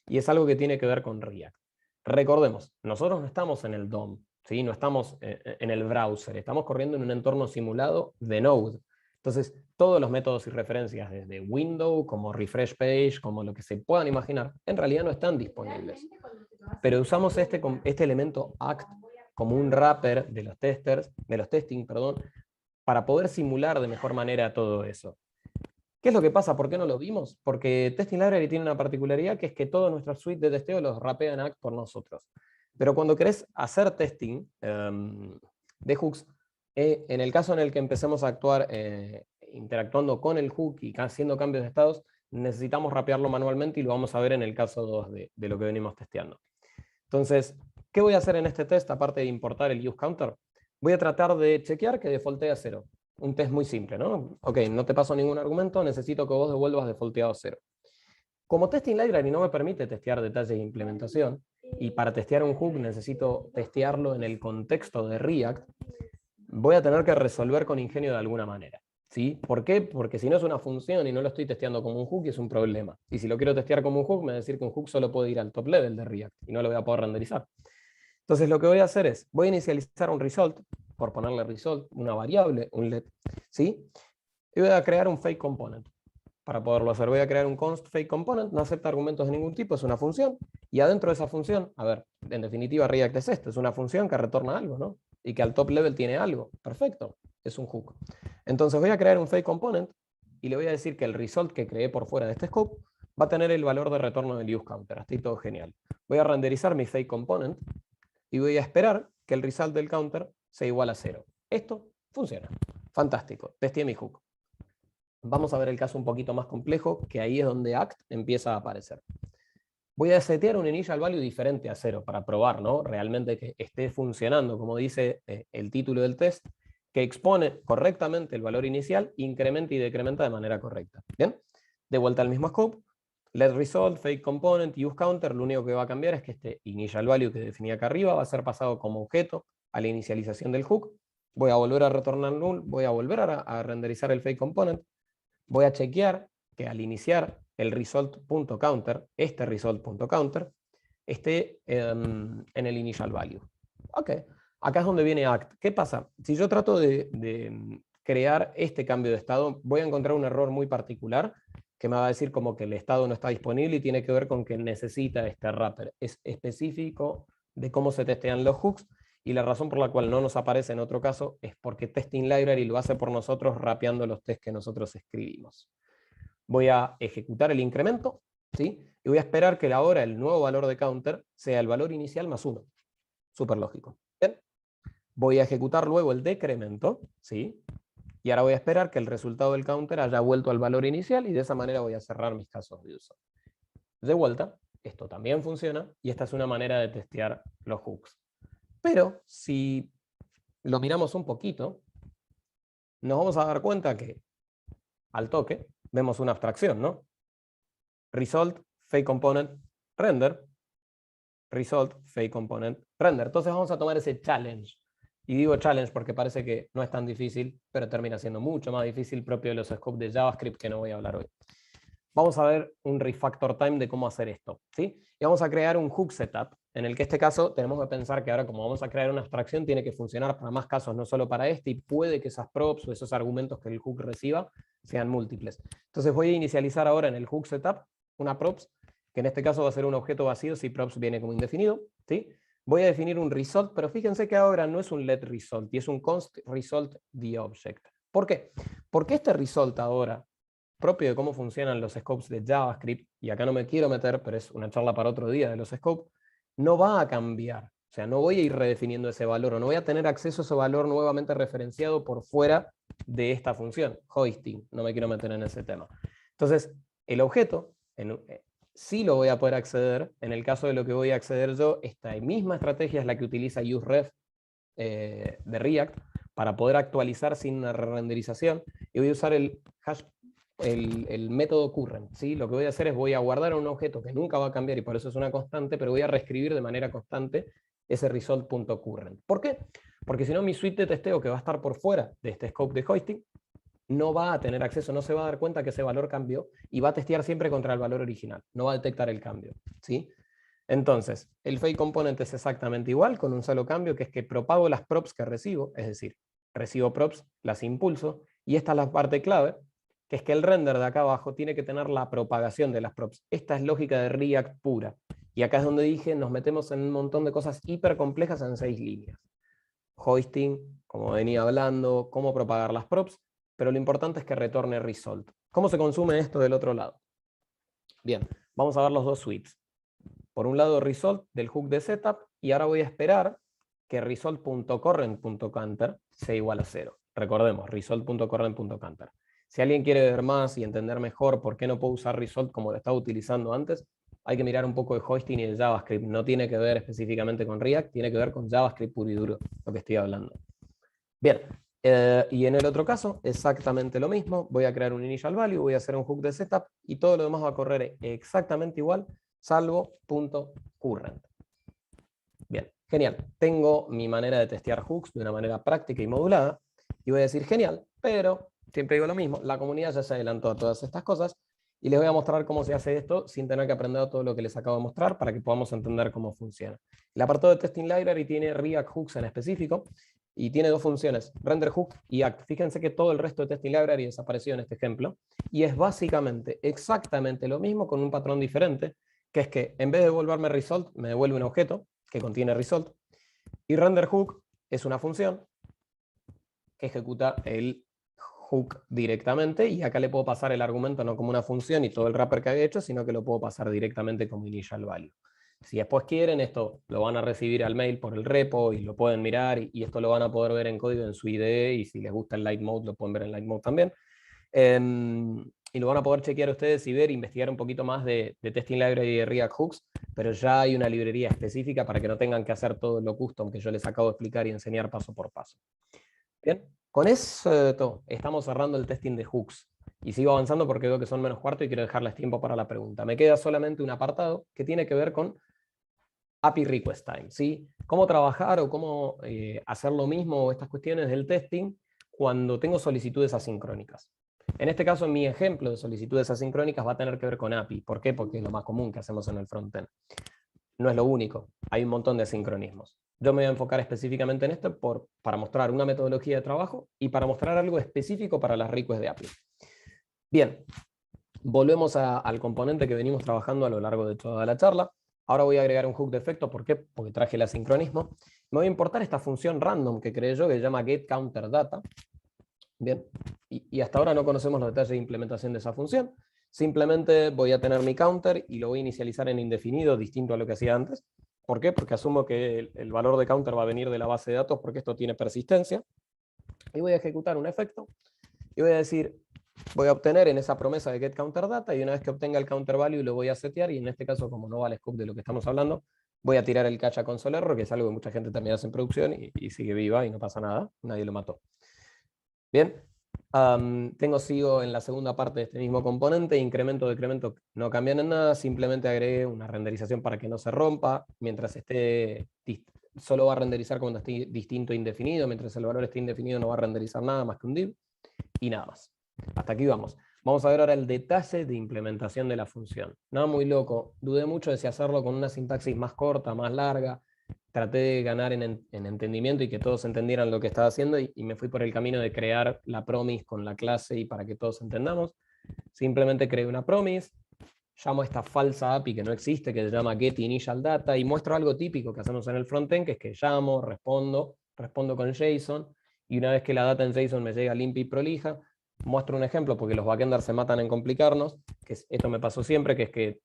Y es algo que tiene que ver con React. Recordemos, nosotros no estamos en el DOM, ¿sí? No estamos en el browser, estamos corriendo en un entorno simulado de Node. Entonces, todos los métodos y referencias, desde window, como refresh page, como lo que se puedan imaginar, en realidad no están disponibles. Pero usamos este elemento Act como un wrapper de los testers, de los testing, perdón, para poder simular de mejor manera todo eso. ¿Qué es lo que pasa? ¿Por qué no lo vimos? Porque Testing Library tiene una particularidad que es que toda nuestra suite de testeo los rapea en Act por nosotros. Pero cuando querés hacer testing de hooks, en el caso en el que empecemos a actuar interactuando con el hook y haciendo cambios de estados, necesitamos rapearlo manualmente y lo vamos a ver en el caso 2 de lo que venimos testeando. Entonces, ¿qué voy a hacer en este test aparte de importar el useCounter? Voy a tratar de chequear que defaultee a 0. Un test muy simple, ¿no? Ok, no te paso ningún argumento, necesito que vos devuelvas defaulteado 0. Como Testing Library no me permite testear detalles de implementación, y para testear un hook necesito testearlo en el contexto de React, voy a tener que resolver con ingenio de alguna manera. ¿Sí? ¿Por qué? Porque si no es una función y no lo estoy testeando como un hook, es un problema. Y si lo quiero testear como un hook, me va a decir que un hook solo puede ir al top level de React y no lo voy a poder renderizar. Entonces lo que voy a hacer es, voy a inicializar un result, por ponerle result, una variable, un let, ¿sí? Y voy a crear un fake component. Para poderlo hacer, voy a crear un const fake component, no acepta argumentos de ningún tipo, es una función, y adentro de esa función, a ver, en definitiva React es esto, es una función que retorna algo, ¿no? Y que al top level tiene algo, perfecto, es un hook. Entonces voy a crear un fake component, y le voy a decir que el result que creé por fuera de este scope va a tener el valor de retorno del use counter, hasta ahí todo genial. Voy a renderizar mi fake component, y voy a esperar que el result del counter sea igual a 0. Esto funciona, fantástico, testé mi hook. Vamos a ver el caso un poquito más complejo, que ahí es donde act empieza a aparecer. Voy a setear un initial value diferente a 0 para probar, ¿no? Realmente que esté funcionando, como dice el título del test, que expone correctamente el valor inicial, incrementa y decrementa de manera correcta. ¿Bien? De vuelta al mismo scope, let result, fake component, use counter, lo único que va a cambiar es que este initial value que definí acá arriba va a ser pasado como objeto a la inicialización del hook. Voy a volver a retornar null, voy a volver a renderizar el fake component. Voy a chequear que al iniciar el result.counter, este result.counter, esté en el initial value. Ok, acá es donde viene act. ¿Qué pasa? Si yo trato de crear este cambio de estado, voy a encontrar un error muy particular que me va a decir como que el estado no está disponible y tiene que ver con que necesita este wrapper. Es específico de cómo se testean los hooks, y la razón por la cual no nos aparece en otro caso es porque Testing Library lo hace por nosotros rapeando los tests que nosotros escribimos. Voy a ejecutar el incremento, ¿sí? Y voy a esperar que ahora el nuevo valor de counter sea el valor inicial más 1. Súper lógico. ¿Bien? Voy a ejecutar luego el decremento, ¿sí? Y ahora voy a esperar que el resultado del counter haya vuelto al valor inicial, y de esa manera voy a cerrar mis casos de uso. De vuelta, esto también funciona, y esta es una manera de testear los hooks. Pero si lo miramos un poquito, nos vamos a dar cuenta que al toque vemos una abstracción, ¿no? Result, fake component, render. Result, fake component, render. Entonces vamos a tomar ese challenge. Y digo challenge porque parece que no es tan difícil, pero termina siendo mucho más difícil, propio de los scopes de JavaScript que no voy a hablar hoy. Vamos a ver un refactor time de cómo hacer esto, ¿sí? Y vamos a crear un hook setup, en el que este caso tenemos que pensar que ahora, como vamos a crear una abstracción, tiene que funcionar para más casos, no solo para este, y puede que esas props o esos argumentos que el hook reciba sean múltiples. Entonces voy a inicializar ahora en el hook setup una props, que en este caso va a ser un objeto vacío si props viene como indefinido, ¿sí? Voy a definir un result, pero fíjense que ahora no es un let result, y es un const result the object. ¿Por qué? Porque este result ahora, propio de cómo funcionan los scopes de JavaScript, y acá no me quiero meter, pero es una charla para otro día de los scopes, no va a cambiar. O sea, no voy a ir redefiniendo ese valor, o no voy a tener acceso a ese valor nuevamente referenciado por fuera de esta función, hoisting. No me quiero meter en ese tema. Entonces, el objeto, sí lo voy a poder acceder. En el caso de lo que voy a acceder yo, esta misma estrategia es la que utiliza useRef de React para poder actualizar sin una renderización, y voy a usar el hash, el método current, ¿sí? Lo que voy a hacer es voy a guardar un objeto que nunca va a cambiar y por eso es una constante, pero voy a reescribir de manera constante ese result.current. ¿Por qué? Porque si no, mi suite de testeo, que va a estar por fuera de este scope de hoisting, no va a tener acceso, no se va a dar cuenta que ese valor cambió, y va a testear siempre contra el valor original, no va a detectar el cambio, ¿sí? Entonces, el fake component es exactamente igual, con un solo cambio, que es que propago las props que recibo, es decir, recibo props, las impulso, y esta es la parte clave, que es que el render de acá abajo tiene que tener la propagación de las props. Esta es lógica de React pura. Y acá es donde dije, nos metemos en un montón de cosas hiper complejas en 6 líneas. Hoisting, como venía hablando, cómo propagar las props, pero lo importante es que retorne result. ¿Cómo se consume esto del otro lado? Bien, vamos a ver los dos suites. Por un lado, result del hook de setup, y ahora voy a esperar que result.current.counter sea igual a 0. Recordemos, result.current.counter. Si alguien quiere ver más y entender mejor por qué no puedo usar result como lo estaba utilizando antes, hay que mirar un poco de hoisting y de JavaScript. No tiene que ver específicamente con React, tiene que ver con JavaScript puro y duro, lo que estoy hablando. Bien, y en el otro caso, exactamente lo mismo. Voy a crear un initial value, voy a hacer un hook de setup, y todo lo demás va a correr exactamente igual, salvo .current. Bien, genial. Tengo mi manera de testear hooks de una manera práctica y modulada, y voy a decir genial, pero siempre digo lo mismo, la comunidad ya se adelantó a todas estas cosas, Y les voy a mostrar cómo se hace esto sin tener que aprender todo lo que les acabo de mostrar para que podamos entender cómo funciona. El apartado de Testing Library tiene React Hooks en específico y tiene dos funciones, Render Hook y Act. Fíjense que todo el resto de Testing Library desapareció en este ejemplo y es básicamente exactamente lo mismo con un patrón diferente, que es que en vez de devolverme result, me devuelve un objeto que contiene result, y Render Hook es una función que ejecuta el hook directamente, y acá le puedo pasar el argumento no como una función y todo el wrapper que había hecho, sino que lo puedo pasar directamente como initial value. Si después quieren, esto lo van a recibir al mail por el repo y lo pueden mirar, y esto lo van a poder ver en código en su IDE, y si les gusta el light mode lo pueden ver en light mode también. Y lo van a poder chequear ustedes y ver, investigar un poquito más de Testing Library y de React Hooks, pero ya hay una librería específica para que no tengan que hacer todo lo custom que yo les acabo de explicar y enseñar paso por paso. Bien, con eso estamos cerrando el testing de hooks. Y sigo avanzando porque veo que son menos cuarto y quiero dejarles tiempo para la pregunta. Me queda solamente un apartado que tiene que ver con API Request Time, ¿sí? Cómo trabajar o cómo hacer lo mismo o estas cuestiones del testing cuando tengo solicitudes asincrónicas. En este caso, mi ejemplo de solicitudes asincrónicas va a tener que ver con API. ¿Por qué? Porque es lo más común que hacemos en el frontend. No es lo único, hay un montón de asincronismos. Yo me voy a enfocar específicamente en esto para mostrar una metodología de trabajo y para mostrar algo específico para las requests de API. Bien, volvemos al componente que venimos trabajando a lo largo de toda la charla. Ahora voy a agregar un hook de efecto. ¿Por qué? Porque traje el asincronismo. Me voy a importar esta función random que creé yo, que se llama getCounterData. Bien, y hasta ahora no conocemos los detalles de implementación de esa función. Simplemente voy a tener mi counter y lo voy a inicializar en indefinido, distinto a lo que hacía antes. ¿Por qué? Porque asumo que el valor de counter va a venir de la base de datos, porque esto tiene persistencia. Y voy a ejecutar un efecto y voy a decir, voy a obtener en esa promesa de getCounterData, y una vez que obtenga el counter value lo voy a setear, y en este caso, como no va el scope de lo que estamos hablando, voy a tirar el catch a console error, que es algo que mucha gente también hace en producción y sigue viva y no pasa nada, nadie lo mató. Bien, sigo en la segunda parte de este mismo componente, incremento, decremento no cambian en nada, simplemente agregué una renderización para que no se rompa, mientras esté, solo va a renderizar cuando esté distinto e indefinido, mientras el valor esté indefinido no va a renderizar nada más que un div, y nada más. Hasta aquí vamos. Vamos a ver ahora el detalle de implementación de la función. Nada muy loco, dudé mucho de si hacerlo con una sintaxis más corta, más larga. Traté de ganar en entendimiento y que todos entendieran lo que estaba haciendo, y me fui por el camino de crear la promise con la clase y para que todos entendamos. Simplemente creé una promise, llamo a esta falsa API que no existe, que se llama getInitialData, y muestro algo típico que hacemos en el frontend, que es que llamo, respondo con JSON, y una vez que la data en JSON me llega limpia y prolija, muestro un ejemplo, porque los backenders se matan en complicarnos, que esto me pasó siempre, que es que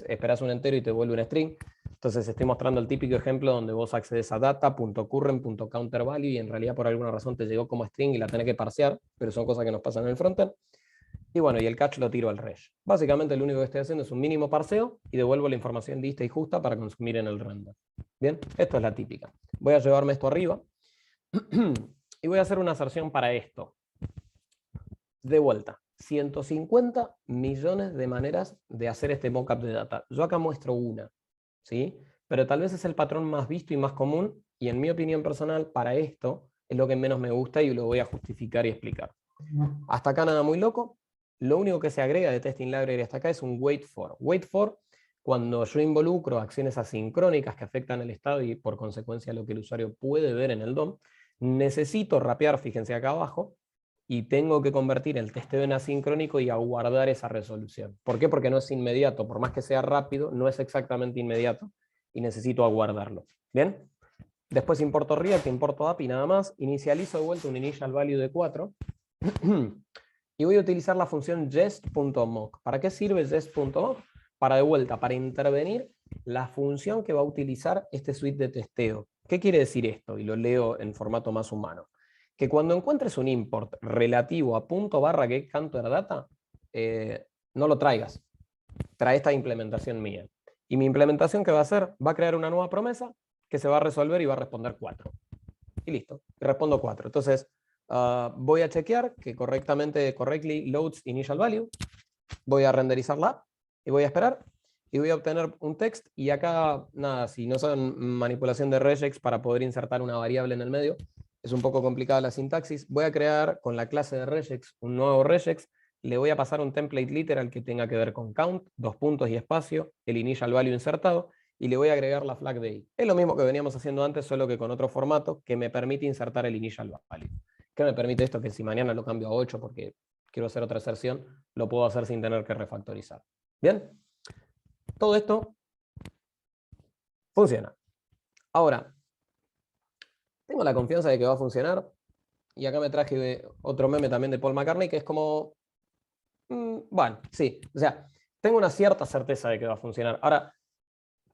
esperas un entero y te vuelve un string. Entonces estoy mostrando el típico ejemplo donde vos accedes a data.current.counterValue y en realidad por alguna razón te llegó como string y la tenés que parsear, pero son cosas que nos pasan en el frontend. Y bueno, y el catch lo tiro al REST. Básicamente lo único que estoy haciendo es un mínimo parseo y devuelvo la información lista y justa para consumir en el render. Bien, esto es la típica. Voy a llevarme esto arriba y voy a hacer una aserción para esto. De vuelta, 150 millones de maneras de hacer este mockup de data. Yo acá muestro una, ¿sí? Pero tal vez es el patrón más visto y más común, y en mi opinión personal, para esto es lo que menos me gusta y lo voy a justificar y explicar. Hasta acá nada muy loco. Lo único que se agrega de Testing Library hasta acá es un wait for. Wait for, cuando yo involucro acciones asincrónicas que afectan el estado y por consecuencia lo que el usuario puede ver en el DOM, necesito rapear, fíjense acá abajo, y tengo que convertir el testeo en asincrónico y aguardar esa resolución. ¿Por qué? Porque no es inmediato. Por más que sea rápido, no es exactamente inmediato y necesito aguardarlo. ¿Bien? Después importo React, importo API, nada más. Inicializo de vuelta un initial value de 4. Y voy a utilizar la función jest.mock. ¿Para qué sirve jest.mock? Para de vuelta, para intervenir la función que va a utilizar este suite de testeo. ¿Qué quiere decir esto? Y lo leo en formato más humano. Que cuando encuentres un import relativo a .getCounterData, no lo traigas. Trae esta implementación mía. Y mi implementación, ¿qué va a hacer? Va a crear una nueva promesa que se va a resolver y va a responder 4. Y listo, y respondo 4. Entonces, voy a chequear que correctly loads initial value. Voy a renderizarla y voy a esperar. Y voy a obtener un text. Y acá, nada, si no saben manipulación de regex para poder insertar una variable en el medio, es un poco complicada la sintaxis. Voy a crear con la clase de regex un nuevo regex le voy a pasar un template literal que tenga que ver con count, 2 puntos y espacio, el initial value insertado, y le voy a agregar la flag de ahí. Es lo mismo que veníamos haciendo antes, solo que con otro formato que me permite insertar el initial value. ¿Qué me permite esto? Que si mañana lo cambio a 8 porque quiero hacer otra inserción, lo puedo hacer sin tener que refactorizar. ¿Bien? Todo esto funciona. Ahora, tengo la confianza de que va a funcionar, y acá me traje otro meme también de Paul McCartney, que es como, bueno, sí, o sea, tengo una cierta certeza de que va a funcionar. Ahora,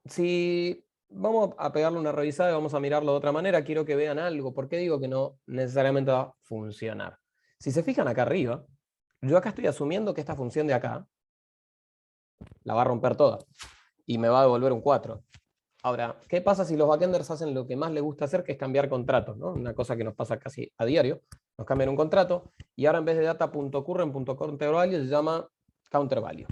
si vamos a pegarle una revisada y vamos a mirarlo de otra manera, quiero que vean algo. ¿Por qué digo que no necesariamente va a funcionar? Si se fijan acá arriba, yo acá estoy asumiendo que esta función de acá la va a romper toda y me va a devolver un 4. Ahora, ¿qué pasa si los backenders hacen lo que más les gusta hacer, que es cambiar contratos, ¿no? Una cosa que nos pasa casi a diario. Nos cambian un contrato y ahora en vez de data.current.counterValue se llama counterValue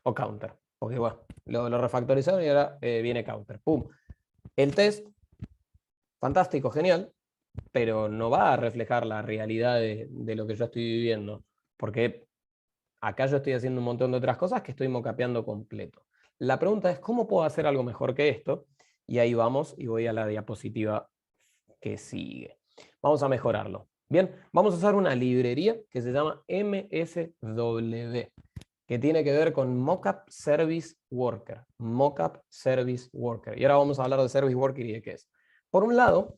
o counter. Porque bueno, lo refactorizaron y ahora viene counter. ¡Pum! El test, fantástico, genial, pero no va a reflejar la realidad de lo que yo estoy viviendo. Porque acá yo estoy haciendo un montón de otras cosas que estoy mocapeando completo. La pregunta es, ¿cómo puedo hacer algo mejor que esto? Y ahí vamos, y voy a la diapositiva que sigue. Vamos a mejorarlo. Bien, vamos a usar una librería que se llama MSW, que tiene que ver con Mockup Service Worker. Mockup Service Worker. Y ahora vamos a hablar de Service Worker y de qué es. Por un lado,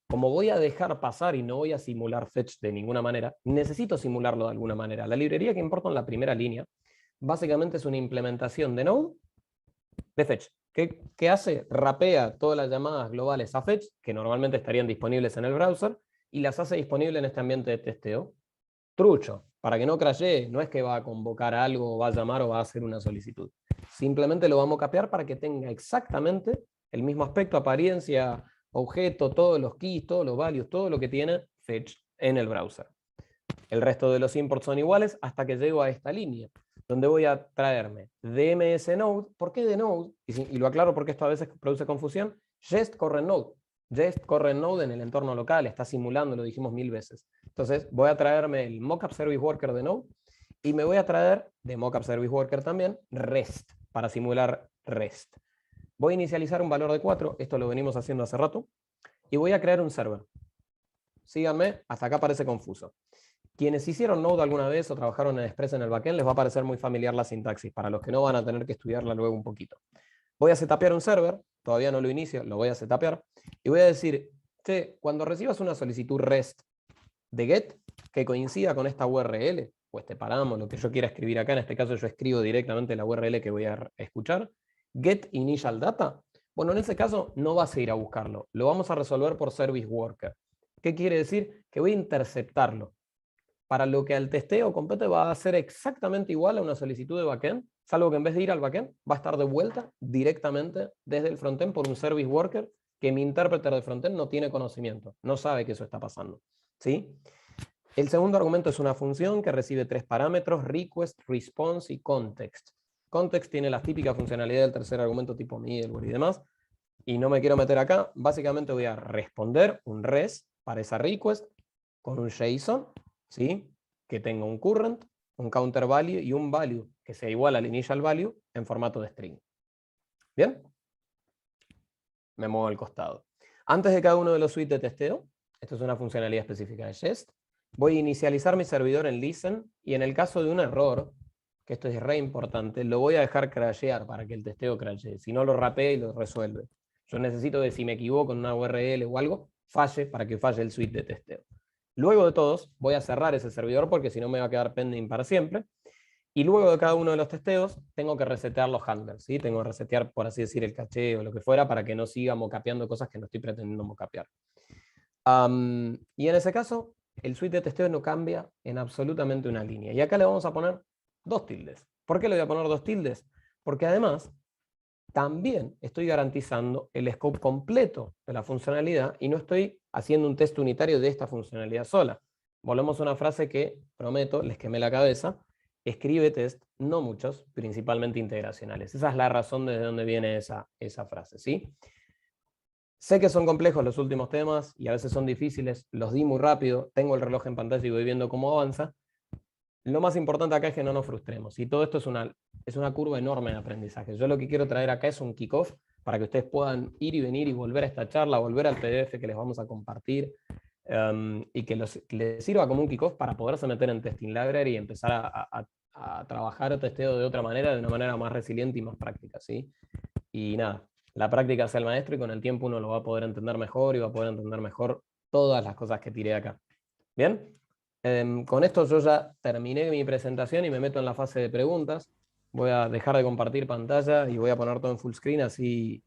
como voy a dejar pasar y no voy a simular fetch de ninguna manera, necesito simularlo de alguna manera. La librería que importa en la primera línea, básicamente es una implementación de Node de fetch. ¿Qué hace? Rapea todas las llamadas globales a fetch, que normalmente estarían disponibles en el browser, y las hace disponibles en este ambiente de testeo. Trucho, para que no crashee, no es que va a convocar algo, o va a llamar o va a hacer una solicitud. Simplemente lo vamos a capear para que tenga exactamente el mismo aspecto, apariencia, objeto, todos los keys, todos los values, todo lo que tiene fetch en el browser. El resto de los imports son iguales hasta que llego a esta línea, donde voy a traerme DMS Node. ¿Por qué de Node? Y lo aclaro porque esto a veces produce confusión. Jest corre en Node. Jest corre en Node en el entorno local, está simulando, lo dijimos 1000 veces. Entonces voy a traerme el Mockup Service Worker de Node y me voy a traer de Mockup Service Worker también REST, para simular REST. Voy a inicializar un valor de 4, esto lo venimos haciendo hace rato, y voy a crear un server. Síganme, hasta acá parece confuso. Quienes hicieron Node alguna vez o trabajaron en Express en el backend, les va a parecer muy familiar la sintaxis. Para los que no, van a tener que estudiarla luego un poquito. Voy a setupear un server, todavía no lo inicio, lo voy a setupear, y voy a decir, che, cuando recibas una solicitud REST de GET que coincida con esta URL, o este paramo, lo que yo quiera escribir acá, en este caso yo escribo directamente la URL que voy a escuchar, get initial data, bueno, en ese caso no vas a ir a buscarlo, lo vamos a resolver por Service Worker. ¿Qué quiere decir? Que voy a interceptarlo. Para lo que al testeo compete va a ser exactamente igual a una solicitud de backend, salvo que en vez de ir al backend, va a estar de vuelta directamente desde el frontend por un Service Worker que mi intérprete de frontend no tiene conocimiento, no sabe que eso está pasando. ¿Sí? El segundo argumento es una función que recibe 3 parámetros, request, response y context. Context tiene las típicas funcionalidades del tercer argumento tipo middleware y demás, y no me quiero meter acá. Básicamente voy a responder un res para esa request con un JSON, ¿sí? Que tenga un current, un counter value y un value que sea igual al initial value en formato de string. ¿Bien? Me muevo al costado. Antes de cada uno de los suites de testeo, esto es una funcionalidad específica de Jest, voy a inicializar mi servidor en listen y en el caso de un error, que esto es re importante, lo voy a dejar crashear para que el testeo crashee. Si no, lo rapea y lo resuelve. Yo necesito que si me equivoco en una URL o algo, falle para que falle el suite de testeo. Luego de todos, voy a cerrar ese servidor porque si no me va a quedar pending para siempre. Y luego de cada uno de los testeos, tengo que resetear los handlers, ¿sí? Tengo que resetear, por así decir, el caché o lo que fuera para que no siga mocapeando cosas que no estoy pretendiendo mocapear. Y en ese caso, el suite de testeo no cambia en absolutamente una línea. Y acá le vamos a poner 2 tildes. ¿Por qué le voy a poner 2 tildes? Porque además, también estoy garantizando el scope completo de la funcionalidad y no estoy haciendo un test unitario de esta funcionalidad sola. Volvemos a una frase que, prometo, les quemé la cabeza. Escribe test, no muchos, principalmente integracionales. Esa es la razón de dónde viene esa frase, ¿sí? Sé que son complejos los últimos temas y a veces son difíciles, los di muy rápido, tengo el reloj en pantalla y voy viendo cómo avanza, lo más importante acá es que no nos frustremos. Y todo esto es una curva enorme de aprendizaje. Yo lo que quiero traer acá es un kickoff para que ustedes puedan ir y venir y volver a esta charla, volver al PDF que les vamos a compartir, y que les sirva como un kickoff para poderse meter en Testing Library y empezar a trabajar testeo de otra manera, de una manera más resiliente y más práctica, ¿sí? Y nada, la práctica es el maestro y con el tiempo uno lo va a poder entender mejor y va a poder entender mejor todas las cosas que tiré acá. ¿Bien? Con esto yo ya terminé mi presentación y me meto en la fase de preguntas. Voy a dejar de compartir pantalla y voy a poner todo en full screen, así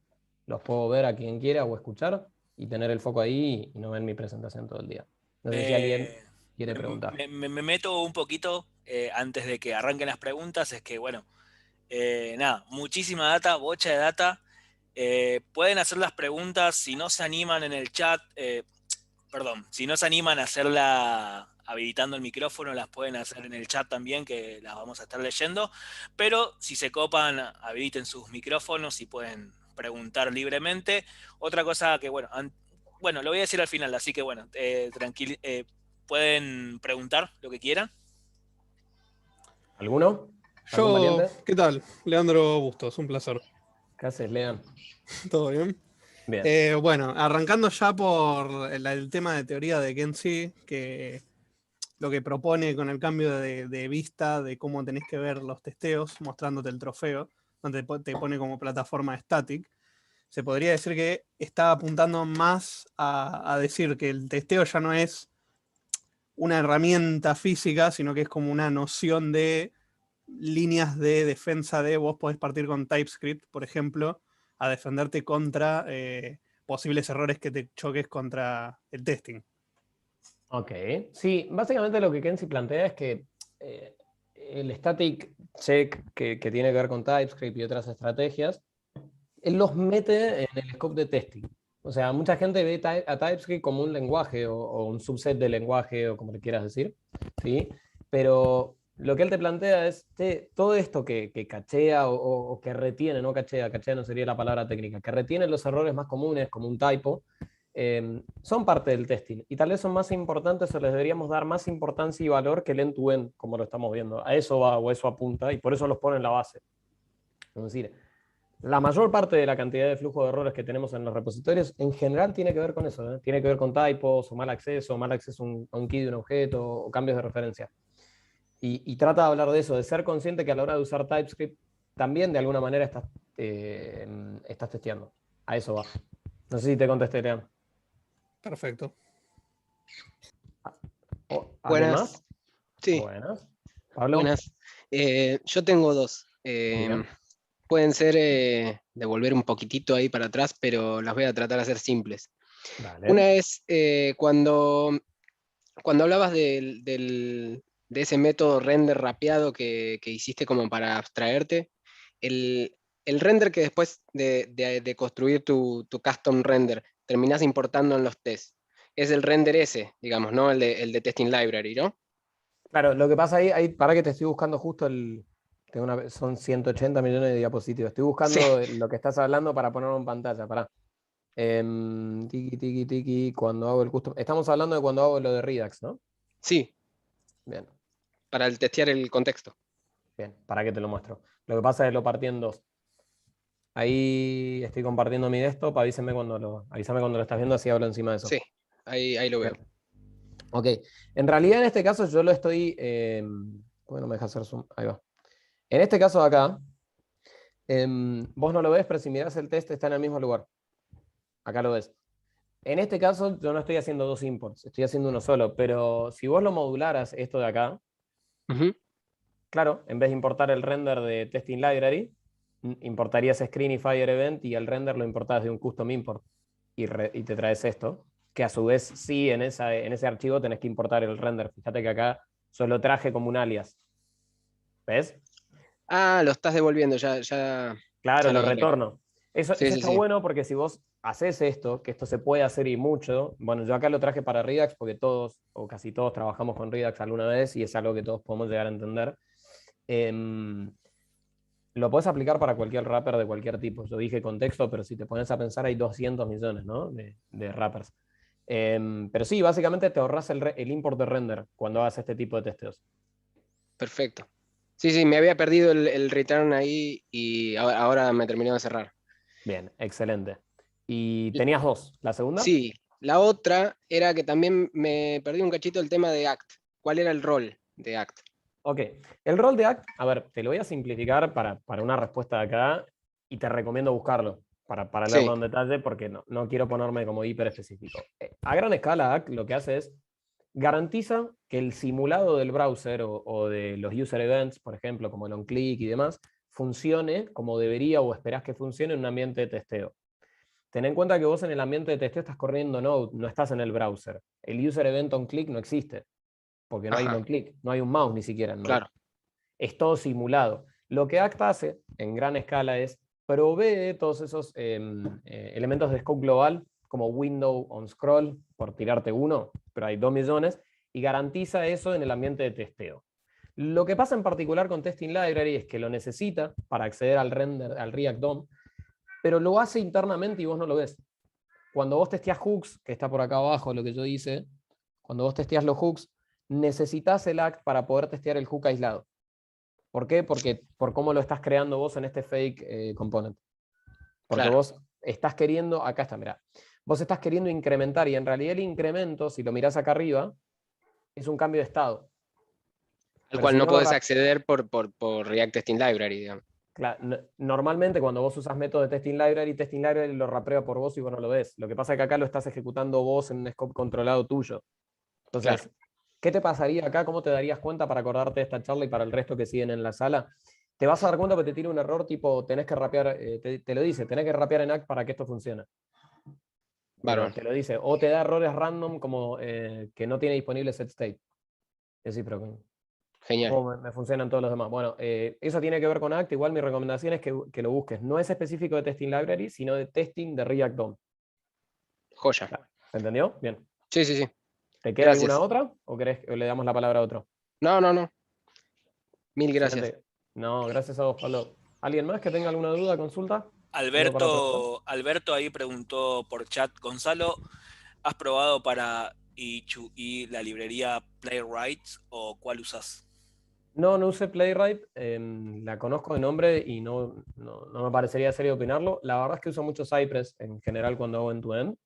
los puedo ver a quien quiera o escuchar y tener el foco ahí y no ver mi presentación todo el día. No sé si alguien Me, quiere preguntar. me meto un poquito antes de que arranquen las preguntas, es que, bueno, nada, muchísima data, bocha de data. Pueden hacer las preguntas si no se animan en el chat. Perdón, si no se animan a hacerla habilitando el micrófono, las pueden hacer en el chat también, que las vamos a estar leyendo. Pero si se copan, habiliten sus micrófonos y pueden preguntar libremente. Otra cosa que, bueno, bueno, lo voy a decir al final, así que bueno, pueden preguntar lo que quieran. ¿Alguno? ¿Algún Yo, valiente? ¿qué tal? Leandro Bustos, un placer. ¿Qué haces, Lean? ¿Todo bien? Bien. Bueno, arrancando ya por el tema de teoría de Kenzie, que lo que propone con el cambio de vista, de cómo tenés que ver los testeos, mostrándote el trofeo, donde te pone como plataforma static, se podría decir que está apuntando más a decir que el testeo ya no es una herramienta física, sino que es como una noción de líneas de defensa de vos podés partir con TypeScript, por ejemplo, a defenderte contra posibles errores que te choques contra el testing. Ok, sí, básicamente lo que Kenzie plantea es que el static check que tiene que ver con TypeScript y otras estrategias, él los mete en el scope de testing. O sea, mucha gente ve a TypeScript como un lenguaje o un subset de lenguaje o como le quieras decir, ¿sí? Pero lo que él te plantea es todo esto que cachea o que retiene, no cachea no sería la palabra técnica, que retiene los errores más comunes como un typo, son parte del testing y tal vez son más importantes o les deberíamos dar más importancia y valor que el end-to-end, como lo estamos viendo. A eso va o eso apunta y por eso los pone en la base. Es decir, la mayor parte de la cantidad de flujo de errores que tenemos en los repositorios en general tiene que ver con eso, ¿eh? Tiene que ver con typos o mal acceso a un key de un objeto o cambios de referencia. Y trata de hablar de eso, de ser consciente que a la hora de usar TypeScript también de alguna manera estás testeando. A eso va. No sé si te contesté, Lean. Perfecto. ¿Alguien más? Sí. Buenas. Pablo. Buenas. Yo tengo dos. Pueden ser de volver un poquitito ahí para atrás, pero las voy a tratar de hacer simples. Dale. Una es cuando hablabas de ese método render rapeado que hiciste como para abstraerte, el render que después de construir tu custom render terminás importando en los tests, es el render ese, digamos, ¿no? El de Testing Library, ¿no? Claro, lo que pasa ahí, para que te estoy buscando justo son 180 millones de diapositivas. Estoy buscando lo que estás hablando para ponerlo en pantalla. Pará. Tiki, cuando hago el custom. Estamos hablando de cuando hago lo de Redux, ¿no? Sí. Bien. Para testear el contexto. Bien, para que te lo muestro. Lo que pasa es que lo partí en dos. Ahí estoy compartiendo mi desktop. Avísame cuando lo estás viendo, así hablo encima de eso. Sí, ahí lo veo. Bien. Ok. En realidad, en este caso, yo lo estoy. Bueno, me deja hacer zoom. Ahí va. En este caso de acá, vos no lo ves, pero si mirás el test está en el mismo lugar. Acá lo ves. En este caso, yo no estoy haciendo dos imports, estoy haciendo uno solo, pero si vos lo modularas esto de acá, claro, en vez de importar el render de Testing Library, importarías Screenifyer Event y el render lo importás de un custom import y te traes esto, que a su vez sí en ese archivo tenés que importar el render. Fíjate que acá solo traje como un alias. ¿Ves? Ah, lo estás devolviendo, ya. Claro, ya lo retorno. Eso está sí. bueno porque si vos haces esto, que esto se puede hacer y mucho, bueno, yo acá lo traje para Redux porque todos o casi todos trabajamos con Redux alguna vez y es algo que todos podemos llegar a entender. Lo puedes aplicar para cualquier wrapper de cualquier tipo. Yo dije contexto, pero si te pones a pensar hay 200 millones, ¿no? de wrappers. Pero sí, básicamente te ahorras el import de render cuando hagas este tipo de testeos. Perfecto. Sí, me había perdido el return ahí y ahora me terminó de cerrar. Bien, excelente. Y tenías dos. ¿La segunda? Sí, la otra era que también me perdí un cachito el tema de ACT. ¿Cuál era el rol de ACT? Ok. El rol de ACT, a ver, te lo voy a simplificar para una respuesta de acá y te recomiendo buscarlo para leerlo Sí, en detalle porque no quiero ponerme como hiper específico. A gran escala, ACT lo que hace es garantiza que el simulado del browser o de los user events, por ejemplo, como el onClick y demás, funcione como debería o esperás que funcione en un ambiente de testeo. Ten en cuenta que vos en el ambiente de testeo estás corriendo Node, no estás en el browser. El user event onClick no existe, porque no hay un ajá, onClick, no hay un mouse ni siquiera en Node. claro. Es todo simulado. Lo que ACT hace en gran escala es provee todos esos elementos de scope global, como window on scroll, por tirarte uno, pero hay 2 millones, y garantiza eso en el ambiente de testeo. Lo que pasa en particular con Testing Library es que lo necesita para acceder al render, al React DOM, pero lo hace internamente y vos no lo ves. Cuando vos testeás hooks, que está por acá abajo lo que yo hice, cuando vos testeás los hooks, necesitas el ACT para poder testear el hook aislado. ¿Por qué? Porque por cómo lo estás creando vos en este fake component. Porque Claro. vos estás queriendo, acá está, mirá, vos estás queriendo incrementar y en realidad el incremento, si lo mirás acá arriba, es un cambio de estado. Al Pero cual si no no lo podés acceder por React Testing Library, digamos. normalmente cuando vos usas método de Testing Library lo raprea por vos y vos no lo ves. Lo que pasa es que acá lo estás ejecutando vos en un scope controlado tuyo. Entonces, Claro. ¿qué te pasaría acá? ¿Cómo te darías cuenta para acordarte de esta charla y para el resto que siguen en la sala? Te vas a dar cuenta porque te tira un error tipo, tenés que rapear, te lo dice, tenés que rapear en ACT para que esto funcione. Pero Bárbaro. te lo dice. O te da errores random como que no tiene disponible set state. Es decir, pero Genial. ¿cómo me funcionan todos los demás? Bueno, eso tiene que ver con ACT. Igual mi recomendación es que lo busques. No es específico de Testing Library, sino de testing de React DOM. Joya. ¿Se entendió? Bien. Sí. ¿Te queda alguna Gracias. otra? ¿O querés que le damos la palabra a otro? No. Mil gracias. Excelente. No, gracias a vos, Pablo. ¿Alguien más que tenga alguna duda, consulta? ¿Algo para preguntar? Alberto ahí preguntó por chat, Gonzalo, ¿has probado para y la librería Playwright o cuál usas? No usé Playwright, la conozco de nombre y no me parecería serio opinarlo. La verdad es que uso mucho Cypress en general cuando hago end-to-end.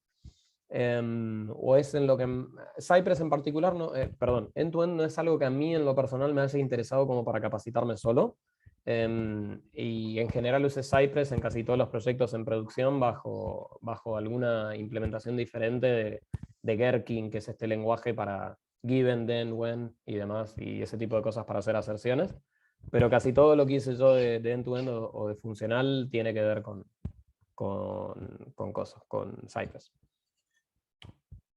O es en lo que... Cypress en particular, no, perdón, end-to-end no es algo que a mí en lo personal me haya interesado como para capacitarme solo. Y en general usé Cypress en casi todos los proyectos en producción bajo alguna implementación diferente de Gherkin, que es este lenguaje para given, then, when y demás, y ese tipo de cosas para hacer aserciones. Pero casi todo lo que hice yo de end-to-end o de funcional tiene que ver con cosas, con Cypress.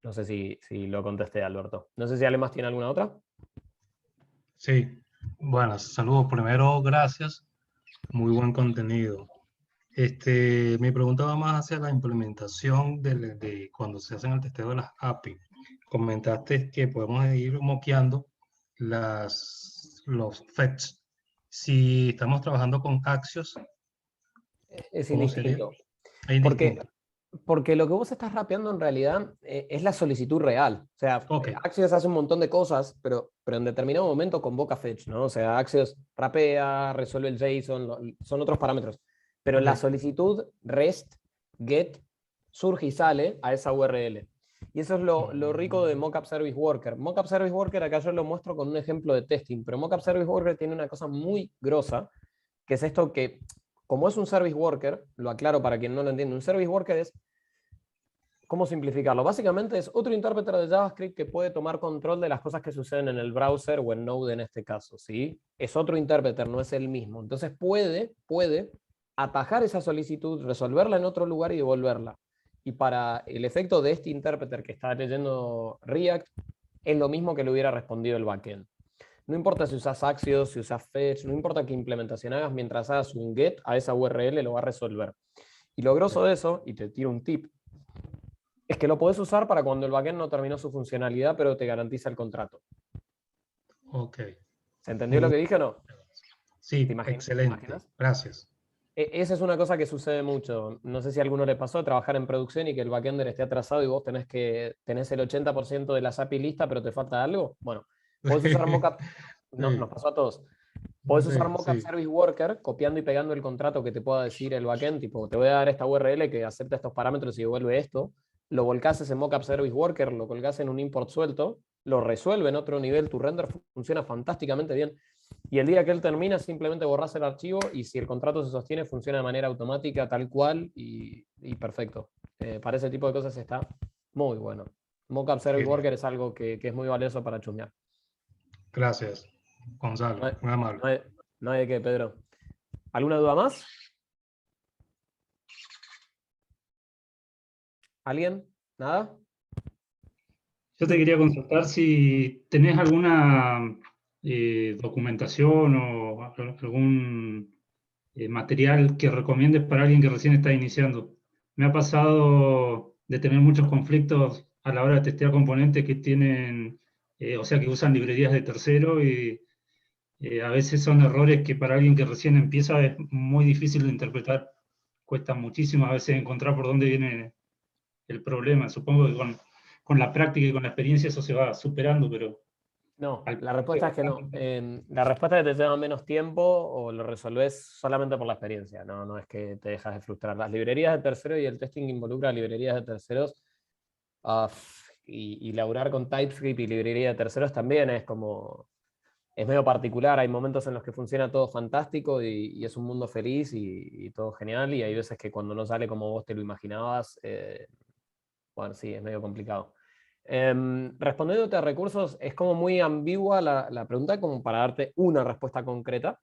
No sé si lo contesté, Alberto. No sé si alguien más tiene alguna otra. Sí, bueno, saludos. Primero, gracias. Muy buen contenido. Mi pregunta va más hacia la implementación de cuando se hacen el testeo de las API. Comentaste que podemos ir moqueando los fetch. Si estamos trabajando con Axios, Es ¿cómo sería? indistinto. Es indistinto. Porque lo que vos estás rapeando en realidad es la solicitud real. O sea, Ok. Axios hace un montón de cosas, pero en determinado momento convoca fetch, ¿no? O sea, Axios rapea, resuelve el JSON, son otros parámetros. Pero Ok. la solicitud REST, GET, surge y sale a esa URL. Y eso es lo rico de Mockup Service Worker. Mockup Service Worker acá yo lo muestro con un ejemplo de testing, pero Mockup Service Worker tiene una cosa muy grosa, que es esto que, como es un Service Worker, lo aclaro para quien no lo entiende, un Service Worker es, ¿cómo simplificarlo? Básicamente es otro intérprete de JavaScript que puede tomar control de las cosas que suceden en el browser o en Node en este caso, ¿sí? Es otro intérprete, no es el mismo. Entonces puede atajar esa solicitud, resolverla en otro lugar y devolverla. Y para el efecto de este intérprete que está leyendo React, es lo mismo que le hubiera respondido el backend. No importa si usas Axios, si usas Fetch, no importa qué implementación hagas, mientras hagas un get a esa URL lo va a resolver. Y lo grosso de eso, y te tiro un tip, es que lo podés usar para cuando el backend no terminó su funcionalidad, pero te garantiza el contrato. Ok. ¿Se entendió lo que dije o no? Sí, ¿Te excelente. imaginas? Gracias. Esa es una cosa que sucede mucho. No sé si a alguno le pasó trabajar en producción y que el backender esté atrasado y vos tenés el 80% de las API lista, pero te falta algo. Bueno, podés usar Mockup. Nos pasó a todos. Podés usar Mockup Sí. Service Worker copiando y pegando el contrato que te pueda decir el backend, tipo, te voy a dar esta URL que acepta estos parámetros y devuelve esto. Lo volcás ese Mockup Service Worker, lo colgás en un import suelto, lo resuelve en otro nivel, tu render funciona fantásticamente bien. Y el día que él termina, simplemente borrás el archivo y si el contrato se sostiene, funciona de manera automática, tal cual y perfecto. Para ese tipo de cosas está muy bueno. Mockup Service Genial. Worker es algo que es muy valioso para chusmear. Gracias, Gonzalo, No hay, muy amable. no hay de qué, Pedro. ¿Alguna duda más? ¿Alguien? ¿Nada? Yo te quería consultar si tenés alguna documentación o algún material que recomiendes para alguien que recién está iniciando. Me ha pasado de tener muchos conflictos a la hora de testear componentes que tienen, o sea, que usan librerías de tercero y a veces son errores que para alguien que recién empieza es muy difícil de interpretar. Cuesta muchísimo a veces encontrar por dónde viene el problema. Supongo que con la práctica y con la experiencia eso se va superando, pero... No, la respuesta es que no. La respuesta es que te lleva menos tiempo o lo resolvés solamente por la experiencia. No, no es que te dejas de frustrar. Las librerías de terceros y el testing involucra librerías de terceros. Y laburar con TypeScript y librería de terceros también es como... Es medio particular. Hay momentos en los que funciona todo fantástico y es un mundo feliz y todo genial. Y hay veces que cuando no sale como vos te lo imaginabas, bueno, sí, es medio complicado. Respondiéndote a recursos, es como muy ambigua la pregunta, como para darte una respuesta concreta.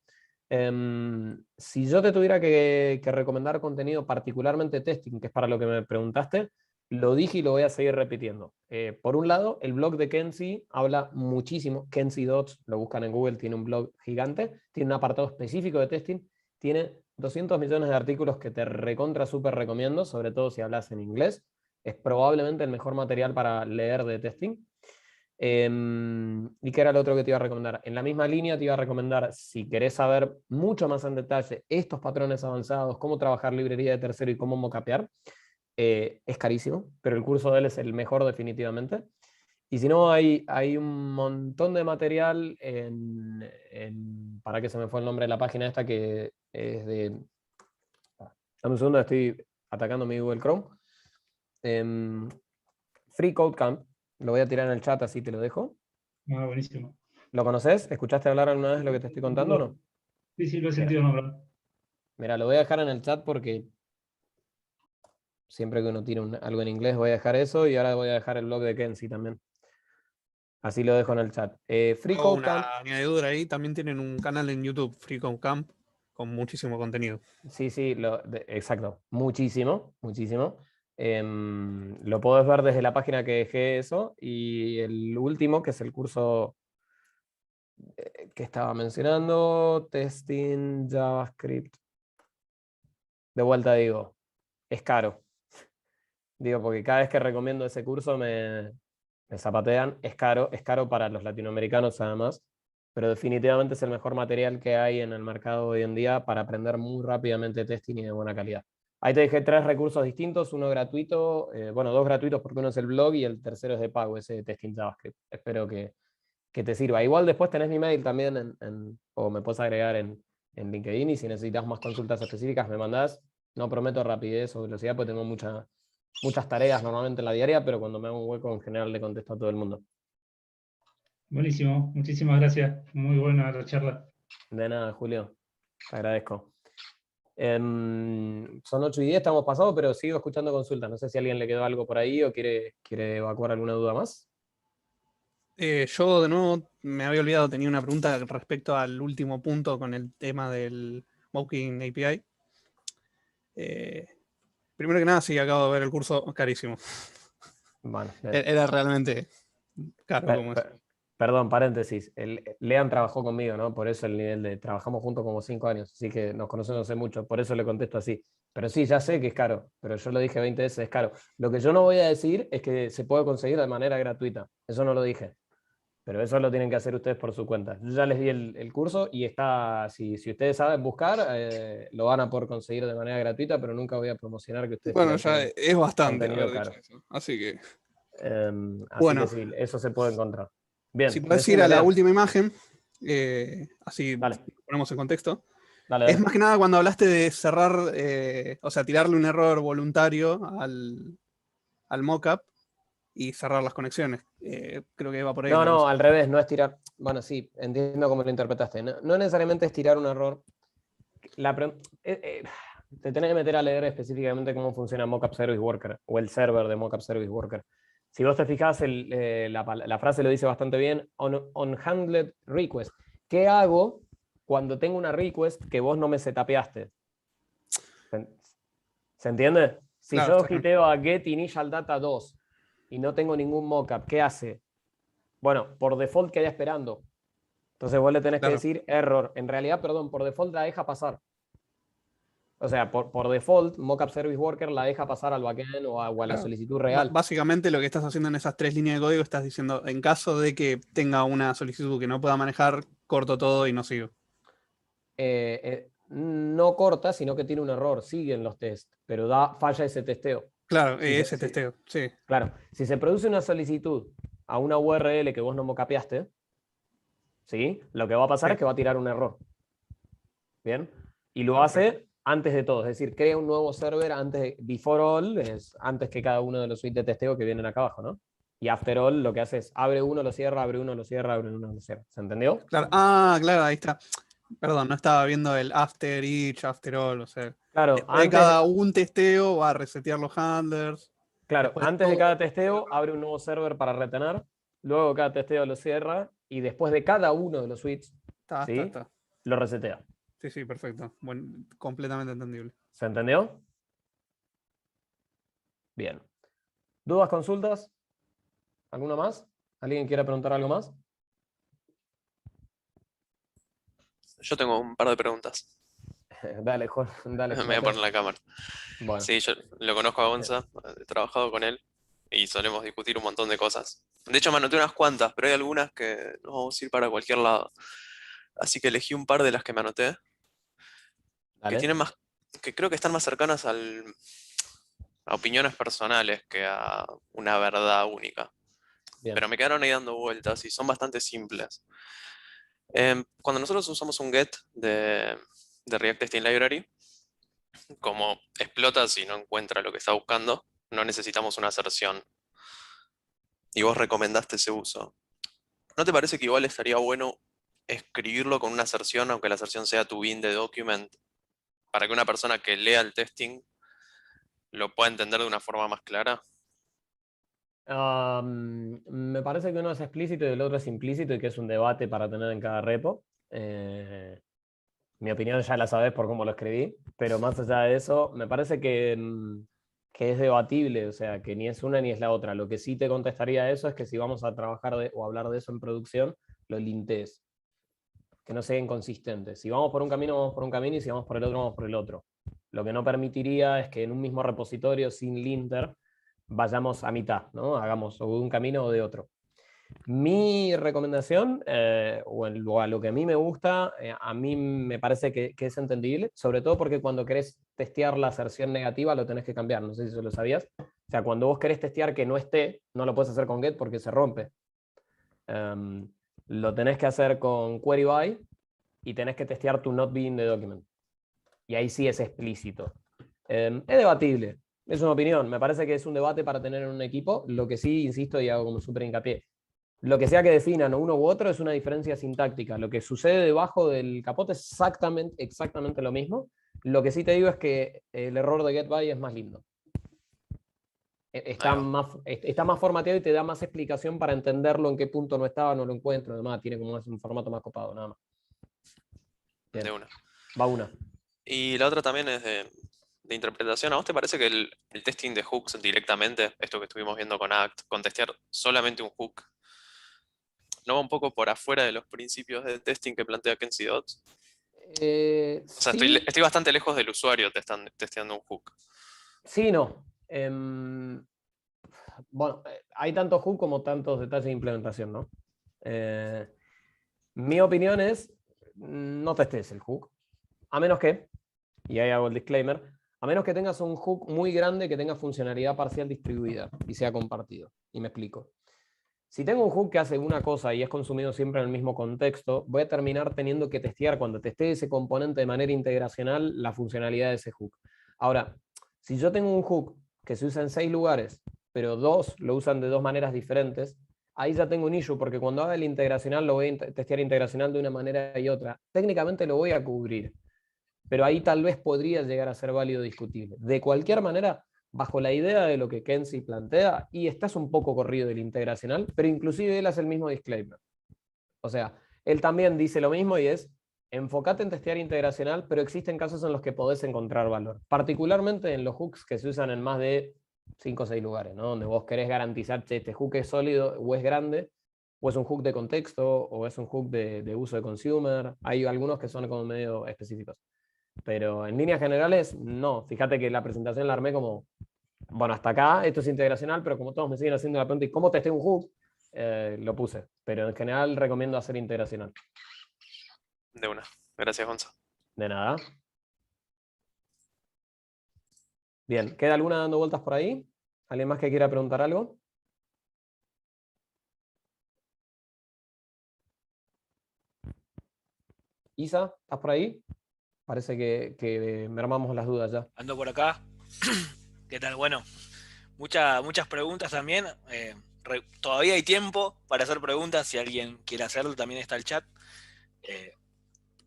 Si yo te tuviera que recomendar contenido, particularmente testing, que es para lo que me preguntaste, lo dije y lo voy a seguir repitiendo. Por un lado, el blog de Kenzie habla muchísimo. Kenzie Dots, lo buscan en Google, tiene un blog gigante, tiene un apartado específico de testing, tiene 200 millones de artículos que te recontra súper recomiendo, sobre todo si hablas en inglés. Es probablemente el mejor material para leer de testing. ¿Y qué era lo otro que te iba a recomendar? En la misma línea te iba a recomendar, si querés saber mucho más en detalle estos patrones avanzados, cómo trabajar librería de tercero y cómo mocapear, es carísimo, pero el curso de él es el mejor definitivamente. Y si no, hay un montón de material para que se me fue el nombre de la página esta que es de... Dame un segundo, estoy atacando mi Google Chrome. Free Code Camp, lo voy a tirar en el chat, así te lo dejo. Ah, buenísimo. ¿Lo conoces? ¿Escuchaste hablar alguna vez de lo que te estoy contando o no? Sí, sí, lo he sentido nombrar. Mira, lo voy a dejar en el chat porque siempre que uno tira algo en inglés voy a dejar eso y ahora voy a dejar el blog de Kenzie también. Así lo dejo en el chat. Free Hago Code Camp. una añadidura ahí, también tienen un canal en YouTube, Free Code Camp, con muchísimo contenido. Sí, sí, exacto. Muchísimo, muchísimo. Lo podés ver desde la página que dejé eso. Y el último, que es el curso que estaba mencionando, Testing JavaScript. De vuelta digo, es caro. Digo, porque cada vez que recomiendo ese curso me zapatean. Es caro para los latinoamericanos además. Pero definitivamente es el mejor material que hay en el mercado hoy en día para aprender muy rápidamente testing y de buena calidad. Ahí te dejé 3 recursos distintos, uno gratuito, bueno, 2 gratuitos porque uno es el blog y el tercero es de pago, ese de testing JavaScript. Espero que te sirva. Igual después tenés mi mail también, o me puedes agregar en LinkedIn y si necesitas más consultas específicas me mandás. No prometo rapidez o velocidad porque tengo muchas tareas normalmente en la diaria, pero cuando me hago un hueco en general le contesto a todo el mundo. Buenísimo, muchísimas gracias. Muy buena la charla. De nada, Julio. Te agradezco. Son 8:10, estamos pasados, pero sigo escuchando consultas. No sé si a alguien le quedó algo por ahí o quiere evacuar alguna duda más. Yo de nuevo me había olvidado, tenía una pregunta respecto al último punto con el tema del Mocking API. Primero que nada, sí, acabo de ver el curso, carísimo. Bueno, Era realmente caro como es. perdón, paréntesis. Lean trabajó conmigo, ¿no? Por eso el nivel de... Trabajamos juntos como 5 años, así que nos conocemos hace mucho, por eso le contesto así. Pero sí, ya sé que es caro, pero yo lo dije 20 veces, es caro. Lo que yo no voy a decir es que se puede conseguir de manera gratuita. Eso no lo dije. Pero eso lo tienen que hacer ustedes por su cuenta. Yo ya les di el curso y está, si ustedes saben buscar, lo van a poder conseguir de manera gratuita, pero nunca voy a promocionar que ustedes Bueno, ya es bastante contenido haber dicho caro. eso. Así que... Así Bueno. que sí, eso se puede encontrar. Bien, Si puedes ir a la última imagen, así Dale. ponemos en contexto. Dale, Es dale. más que nada cuando hablaste de cerrar, o sea, tirarle un error voluntario al mockup y cerrar las conexiones. Creo que va por ahí. No, la no, cosa. al revés, no es tirar. Bueno, sí, entiendo cómo lo interpretaste. No, no necesariamente es tirar un error. Te tenés que meter a leer específicamente cómo funciona Mockup Service Worker o el server de Mockup Service Worker. Si vos te fijás, la frase lo dice bastante bien, on handled request. ¿Qué hago cuando tengo una request que vos no me setapeaste? ¿Se entiende? Si Claro, yo está bien. hiteo a get initial data 2 y no tengo ningún mockup, ¿qué hace? Bueno, por default queda esperando. Entonces vos le tenés que Claro. decir error. En realidad, perdón, por default la deja pasar. O sea, por default, Mockup Service Worker la deja pasar al backend o a la Claro. solicitud real. Básicamente lo que estás haciendo en esas 3 líneas de código, estás diciendo, en caso de que tenga una solicitud que no pueda manejar, corto todo y no sigo. No corta, sino que tiene un error. Siguen los tests, pero falla ese testeo. Claro, Sí, ese sí. testeo, sí. Claro, si se produce una solicitud a una URL que vos no mocapeaste, ¿sí? Lo que va a pasar Sí. es que va a tirar un error. ¿Bien? Y lo Perfecto. hace antes de todo, es decir, crea un nuevo server before all, es antes que cada uno de los suites de testeo que vienen acá abajo, ¿no? Y after all lo que hace es abre uno, lo cierra, abre uno, lo cierra, abre uno, lo cierra. ¿Se entendió? Claro, claro, ahí está. Perdón, no estaba viendo el after each, after all, o sea, Claro, después de cada un testeo va a resetear los handlers. claro, Después de antes de todo- cada testeo abre un nuevo server para retener, luego cada testeo lo cierra y después de cada uno de los suites, ¿sí? Está. Lo resetea. Sí, sí, perfecto. Bueno, completamente entendible. ¿Se entendió? Bien. ¿Dudas, consultas? ¿Alguna más? ¿Alguien quiere preguntar algo más? Yo tengo un par de preguntas. Dale, Juan, dale. Me voy a poner la cámara. Bueno, Sí, yo lo conozco a Gonza, he trabajado con él y solemos discutir un montón de cosas. De hecho, me anoté unas cuantas, pero hay algunas que nos vamos a ir para cualquier lado. Así que elegí un par de las que me anoté, que dale. tienen más, que creo que están más cercanas a opiniones personales que a una verdad única. Bien. Pero me quedaron ahí dando vueltas y son bastante simples. Cuando nosotros usamos un get de React Testing Library, como explota si no encuentra lo que está buscando, no necesitamos una aserción. Y vos recomendaste ese uso. ¿No te parece que igual estaría bueno escribirlo con una aserción, aunque la aserción sea to be in the document, para que una persona que lea el testing lo pueda entender de una forma más clara? Me parece que uno es explícito y el otro es implícito y que es un debate para tener en cada repo. Mi opinión ya la sabes por cómo lo escribí, pero más allá de eso, me parece que es debatible, o sea, que ni es una ni es la otra. Lo que sí te contestaría a eso es que si vamos a trabajar o hablar de eso en producción, lo lintes, que no sea inconsistente. Si vamos por un camino, vamos por un camino, y si vamos por el otro, vamos por el otro. Lo que no permitiría es que en un mismo repositorio sin linter vayamos a mitad, ¿no? Hagamos o de un camino o de otro. Mi recomendación, o a lo que a mí me gusta, a mí me parece que es entendible, sobre todo porque cuando querés testear la aserción negativa lo tenés que cambiar, no sé si eso lo sabías. O sea, cuando vos querés testear que no esté, no lo puedes hacer con get porque se rompe. Lo tenés que hacer con query by y tenés que testear to not be in the document. Y ahí sí es explícito. Es debatible, es una opinión, me parece que es un debate para tener en un equipo. Lo que sí, insisto y hago como súper hincapié, lo que sea que definan uno u otro es una diferencia sintáctica. Lo que sucede debajo del capote es exactamente lo mismo. Lo que sí te digo es que el error de get by es más lindo. Está más formateado y te da más explicación para entenderlo, en qué punto no estaba, no lo encuentro, además tiene como un formato más copado, nada más. Bien. De una. Va una. Y la otra también es de interpretación. ¿A vos te parece que el testing de hooks directamente, esto que estuvimos viendo con Act, con testear solamente un hook, no va un poco por afuera de los principios de testing que plantea Kenzie Dodds? O sea, Sí, estoy bastante lejos del usuario testeando un hook. sí, no. Bueno, hay tanto hook como tantos detalles de implementación, ¿no? Mi opinión es, no testes el hook, a menos que, y ahí hago el disclaimer, a menos que tengas un hook muy grande que tenga funcionalidad parcial distribuida y sea compartido. Y me explico. Si tengo un hook que hace una cosa y es consumido siempre en el mismo contexto, voy a terminar teniendo que testear, cuando testee ese componente de manera integracional, la funcionalidad de ese hook. Ahora, si yo tengo un hook que se usa en 6 lugares, pero 2 lo usan de 2 maneras diferentes, ahí ya tengo un issue, porque cuando haga el integracional lo voy a testear integracional de una manera y otra. Técnicamente lo voy a cubrir, pero ahí tal vez podría llegar a ser válido discutible. De cualquier manera, bajo la idea de lo que Kenzie plantea, y estás un poco corrido del integracional, pero inclusive él hace el mismo disclaimer. O sea, él también dice lo mismo y es, enfócate en testear integracional, pero existen casos en los que podés encontrar valor. Particularmente en los hooks que se usan en más de 5 o 6 lugares, ¿no? Donde vos querés garantizar que este hook es sólido o es grande, o es un hook de contexto, o es un hook de uso de consumer. Hay algunos que son como medio específicos. Pero en líneas generales, no. Fíjate que la presentación la armé como, bueno, hasta acá, esto es integracional, pero como todos me siguen haciendo la pregunta, ¿y cómo testé un hook? Lo puse. Pero en general recomiendo hacer integracional. De una. Gracias, Gonza. De nada. Bien, ¿queda alguna dando vueltas por ahí? ¿Alguien más que quiera preguntar algo? Isa, ¿estás por ahí? Parece que mermamos las dudas ya. Ando por acá. ¿Qué tal? Bueno, muchas preguntas también. Todavía hay tiempo para hacer preguntas. Si alguien quiere hacerlo, también está el chat.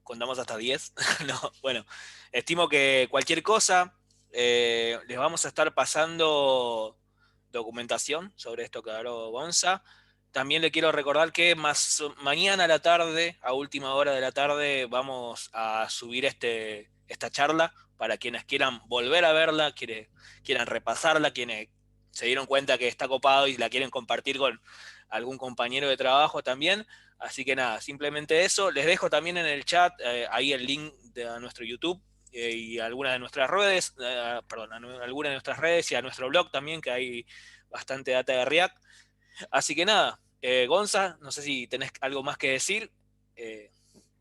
Contamos hasta 10. No, bueno, estimo que cualquier cosa, les vamos a estar pasando documentación sobre esto que habló Gonza. También le quiero recordar que mañana a la tarde, a última hora de la tarde, vamos a subir esta charla para quienes quieran volver a verla, quieran repasarla, quienes se dieron cuenta que está copado y la quieren compartir con algún compañero de trabajo también. Así que nada, simplemente eso. Les dejo también en el chat ahí el link de nuestro YouTube y algunas de nuestras redes, algunas de nuestras redes y a nuestro blog también, que hay bastante data de React. Así que nada, Gonza, no sé si tenés algo más que decir.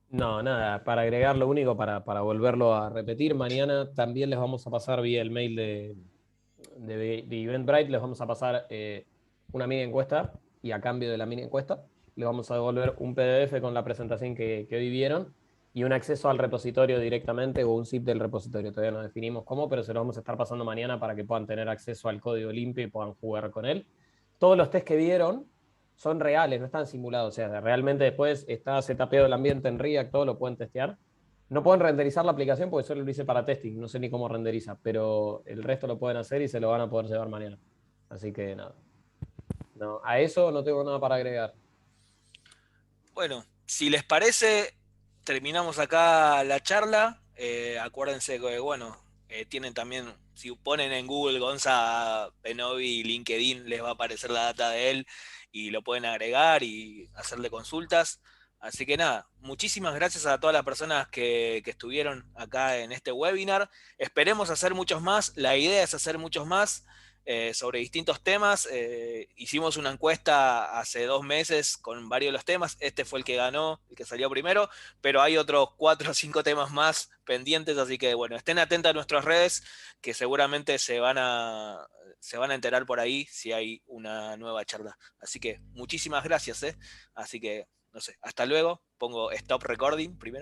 No, nada, para agregar lo único, para volverlo a repetir, mañana también les vamos a pasar vía el mail de Eventbrite, les vamos a pasar una mini encuesta, y a cambio de la mini encuesta les vamos a devolver un PDF con la presentación que hoy vieron y un acceso al repositorio directamente, o un zip del repositorio. Todavía no definimos cómo, pero se lo vamos a estar pasando mañana para que puedan tener acceso al código limpio y puedan jugar con él. Todos los tests que vieron son reales, no están simulados. O sea, realmente después está setapeado el ambiente en React, todo lo pueden testear. No pueden renderizar la aplicación porque solo lo hice para testing, no sé ni cómo renderiza, pero el resto lo pueden hacer y se lo van a poder llevar mañana. Así que nada. No, a eso no tengo nada para agregar. Bueno, si les parece, terminamos acá la charla. Acuérdense que, bueno, tienen también, si ponen en Google Gonza Benovi LinkedIn, les va a aparecer la data de él y lo pueden agregar y hacerle consultas. Así que nada, muchísimas gracias a todas las personas que estuvieron acá en este webinar. Esperemos hacer muchos más. La idea es hacer muchos más. Sobre distintos temas. Hicimos una encuesta hace 2 meses con varios de los temas. Este fue el que ganó, el que salió primero, pero hay otros 4 o 5 temas más pendientes, así que bueno, estén atentos a nuestras redes, que seguramente se van a enterar por ahí si hay una nueva charla. Así que muchísimas gracias. Así que, no sé, hasta luego. Pongo stop recording primero.